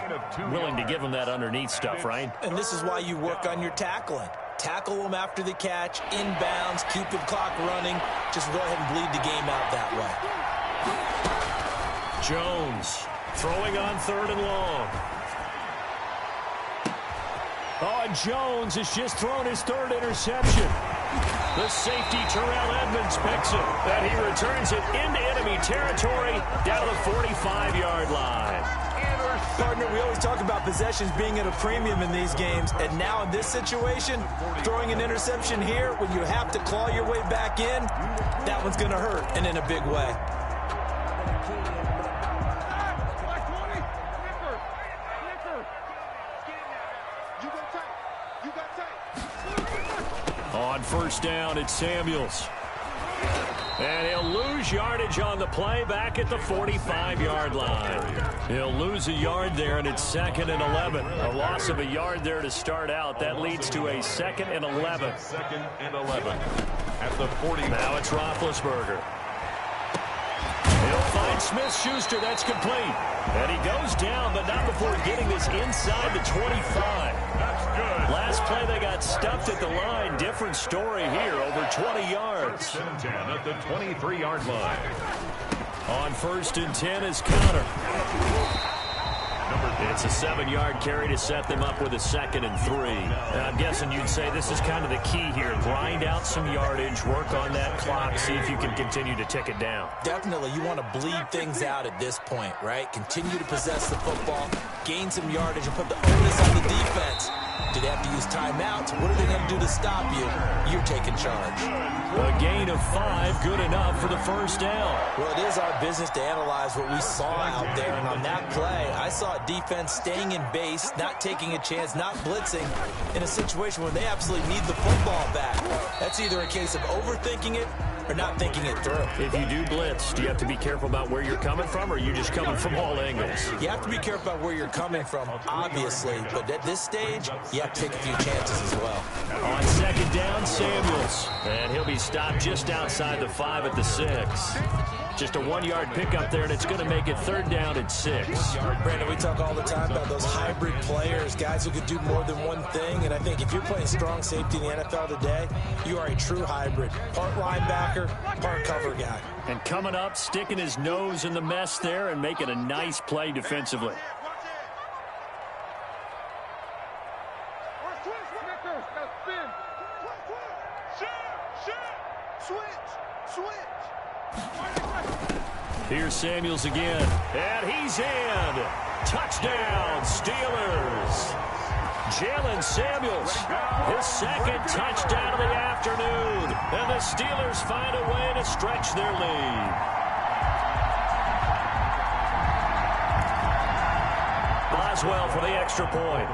Willing to give them that underneath stuff, right? And this is why you work on your tackling. Tackle them after the catch, inbounds, keep the clock running. Just go ahead and bleed the game out that way. Jones throwing on 3rd and long. Oh, and Jones has just thrown his 3rd interception. The safety, Terrell Edmonds, picks it. And he returns it into enemy territory down to the 45-yard line. Partner, we always talk about possessions being at a premium in these games. And now in this situation, throwing an interception here when you have to claw your way back in, that one's going to hurt, and in a big way. On 1st down, it's Samuels. And he'll lose yardage on the play back at the 45-yard line. He'll lose a yard there, and it's 2nd and 11. A loss of a yard there to start out. That leads to a 2nd and 11. 2nd and 11 at the 40. Now it's Roethlisberger. He'll find Smith-Schuster. That's complete. And he goes down, but not before getting this inside the 25. That's good. Last play, they got stuffed at the line. Different story here, over 20 yards. 1st and 10 at the 23-yard line. On 1st and 10 is Connor. It's a 7-yard carry to set them up with a 2nd and 3. And I'm guessing you'd say this is kind of the key here. Grind out some yardage, work on that clock, see if you can continue to tick it down. Definitely, you want to bleed things out at this point, right? Continue to possess the football, gain some yardage, and put the onus on the defense. Do they have to use timeouts? What are they going to do to stop you? You're taking charge. A gain of 5, good enough for the 1st down. Well, it is our business to analyze what we saw out there. And on that play, I saw a defense staying in base, not taking a chance, not blitzing in a situation where they absolutely need the football back. That's either a case of overthinking it or not thinking it through. If you do blitz, do you have to be careful about where you're coming from, or are you just coming from all angles? You have to be careful about where you're coming from, obviously. But at this stage, you have to take a few chances as well. On 2nd down, Samuels. And he'll be stopped just outside the 5 at the 6. Just a 1-yard pickup there, and it's going to make it 3rd down at 6. Brandon, we talk all the time about those hybrid players, guys who can do more than one thing. And I think if you're playing strong safety in the NFL today, you are a true hybrid. Part linebacker, part cover guy. And coming up, sticking his nose in the mess there and making a nice play defensively. Here's Samuels again, and he's in. Touchdown, Steelers. Jalen Samuels, his 2nd touchdown of the afternoon, and the Steelers find a way to stretch their lead. Boswell for the extra point.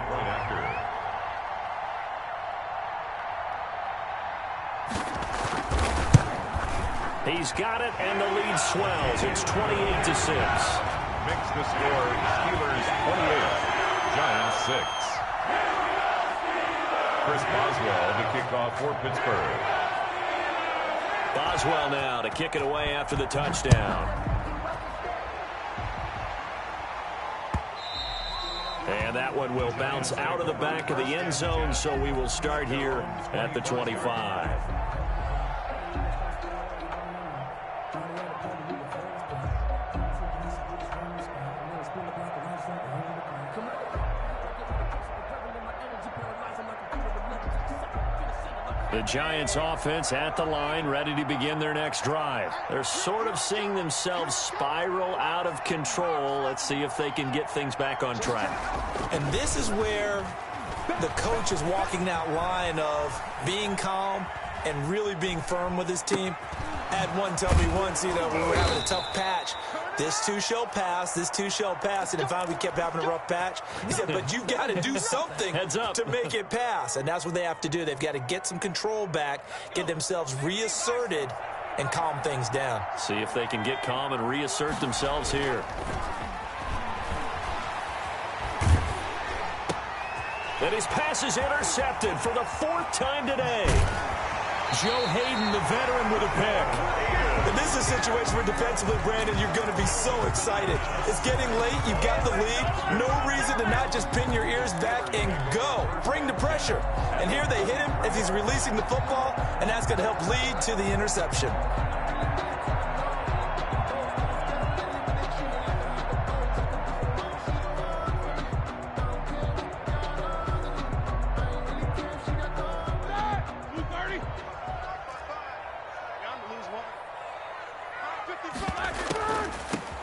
He's got it, and the lead swells. It's 28-6. Makes the score Steelers 28, Giants 6. Chris Boswell to kick off for Pittsburgh. Boswell now to kick it away after the touchdown. And that one will bounce out of the back of the end zone, so we will start here at the 25. The Giants offense at the line, ready to begin their next drive. They're sort of seeing themselves spiral out of control. Let's see if they can get things back on track. And this is where the coach is walking that line of being calm and really being firm with his team. I had one tell me once, we were having a tough patch. This too shall pass, this too shall pass. And finally we kept having a rough patch. He said, but you've got to do something to make it pass. And that's what they have to do. They've got to get some control back, get themselves reasserted, and calm things down. See if they can get calm and reassert themselves here. And his pass is intercepted for the 4th time today. Joe Hayden, the veteran, with a pick. And this is a situation where defensively, Brandon, you're going to be so excited. It's getting late. You've got the lead. No reason to not just pin your ears back and go. Bring the pressure. And here they hit him as he's releasing the football, and that's going to help lead to the interception.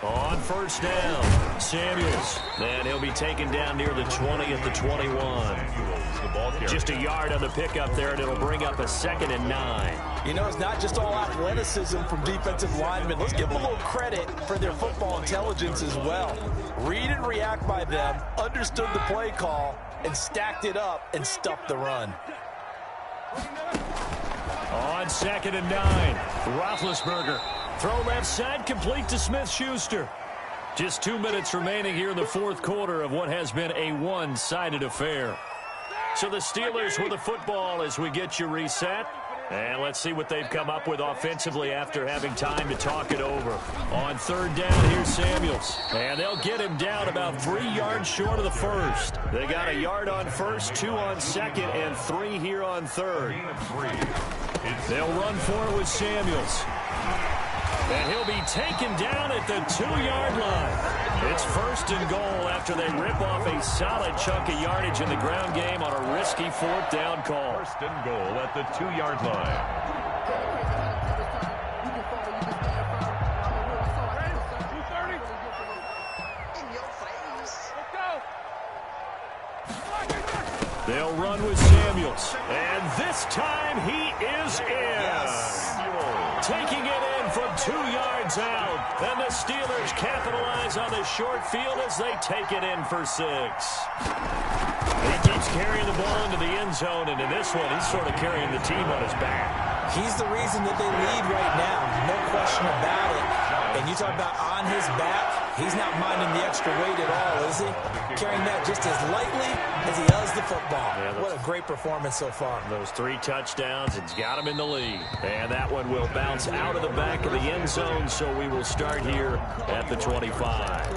On first down, Samuels. And he'll be taken down near the 20 at the 21. Just a yard on the pickup there, and it'll bring up a 2nd and 9. It's not just all athleticism from defensive linemen. Let's give them a little credit for their football intelligence as well. Read and react by them, understood the play call, and stacked it up and stuffed the run. On 2nd and 9, Roethlisberger. Throw left side, complete to Smith-Schuster. Just 2 minutes remaining here in the 4th quarter of what has been a one-sided affair. So the Steelers with the football as we get you reset. And let's see what they've come up with offensively after having time to talk it over. On 3rd down, here's Samuels. And they'll get him down about 3 yards short of the 1st. They got a yard on 1st, 2 on 2nd, and 3 here on 3rd. They'll run for it with Samuels. And he'll be taken down at the 2-yard line. It's 1st and goal after they rip off a solid chunk of yardage in the ground game on a risky 4th down call. 1st and goal at the 2-yard line. They'll run with Samuels. And this time he is in. Taking it in from 2 yards out. And the Steelers capitalize on the short field as they take it in for 6. He keeps carrying the ball into the end zone, and in this one, he's sort of carrying the team on his back. He's the reason that they lead right now. No question about it. And you talk about on his back, he's not minding the extra weight at all, is he? Carrying that just as lightly as he does the football. Yeah, what a great performance so far. Those 3 touchdowns, it's got him in the lead. And that one will bounce out of the back of the end zone, so we will start here at the 25. If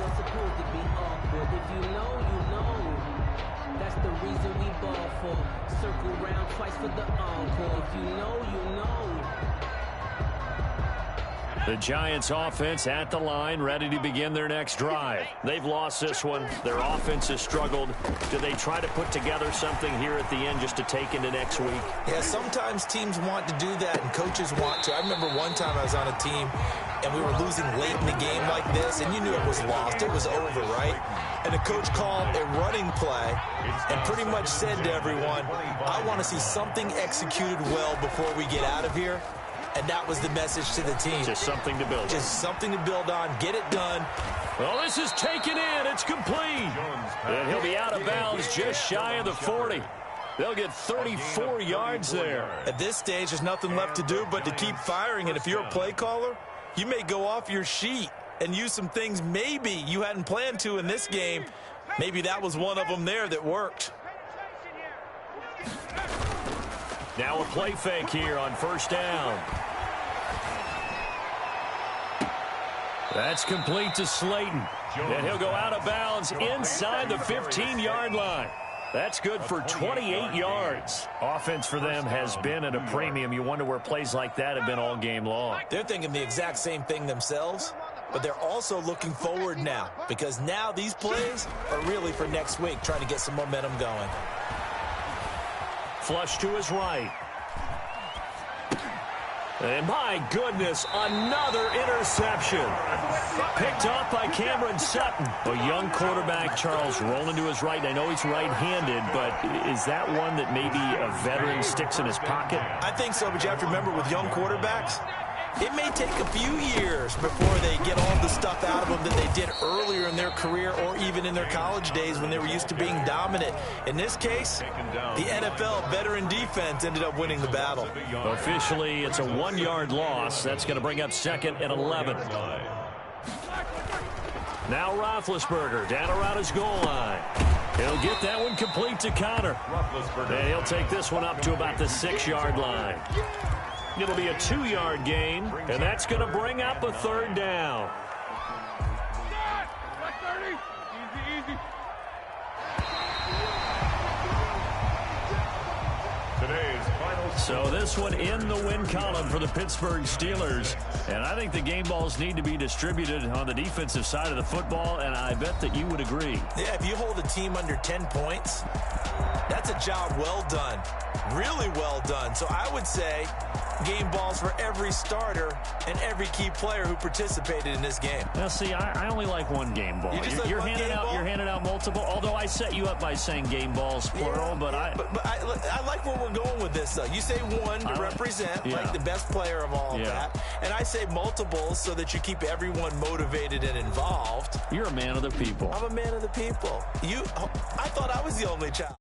you know, you know. That's the reason we ball for. Circle round twice for the encore. If you know, you know. The Giants offense at the line, ready to begin their next drive. They've lost this one. Their offense has struggled. Do they try to put together something here at the end just to take into next week? Yeah, sometimes teams want to do that and coaches want to. I remember one time I was on a team and we were losing late in the game like this, and you knew it was lost. It was over, right? And the coach called a running play and pretty much said to everyone, I want to see something executed well before we get out of here. And that was the message to the team. Just something to build on. Just something to build on. Get it done. Well, this is taken in. It's complete. And he'll be out of bounds just shy of the 40. They'll get 34 yards there. At this stage, there's nothing left to do but to keep firing. And if you're a play caller, you may go off your sheet and use some things maybe you hadn't planned to in this game. Maybe that was one of them there that worked. Now a play fake here on first down. That's complete to Slayton. And he'll go out of bounds inside the 15-yard line. That's good for 28 yards. Offense for them has been at a premium. You wonder where plays like that have been all game long. They're thinking the exact same thing themselves, but they're also looking forward now because now these plays are really for next week, trying to get some momentum going. Flush to his right. And my goodness, another interception. Picked off by Cameron Sutton. A young quarterback, Charles, rolling to his right. I know he's right-handed, but is that one that maybe a veteran sticks in his pocket? I think so, but you have to remember with young quarterbacks, it may take a few years before they get all the stuff out of them that they did earlier in their career or even in their college days when they were used to being dominant. In this case, the NFL veteran defense ended up winning the battle. Officially, it's a 1-yard loss. That's going to bring up 2nd and 11. Now Roethlisberger down around his goal line. He'll get that one complete to Connor. And he'll take this one up to about the 6-yard line. It'll be a 2-yard gain, and that's going to bring up a 3rd down. So this one in the win column for the Pittsburgh Steelers. And I think the game balls need to be distributed on the defensive side of the football, and I bet that you would agree. Yeah, if you hold a team under 10 points, that's a job well done. Really well done. So I would say game balls for every starter and every key player who participated in this game. Now, see, I only like one game ball. You're handing out multiple, although I set you up by saying game balls, plural, yeah, but I like where we're going with this, though. You say one to represent, like the best player of all of that, and I say multiples so that you keep everyone motivated and involved. You're a man of the people. I'm a man of the people. I thought I was the only child.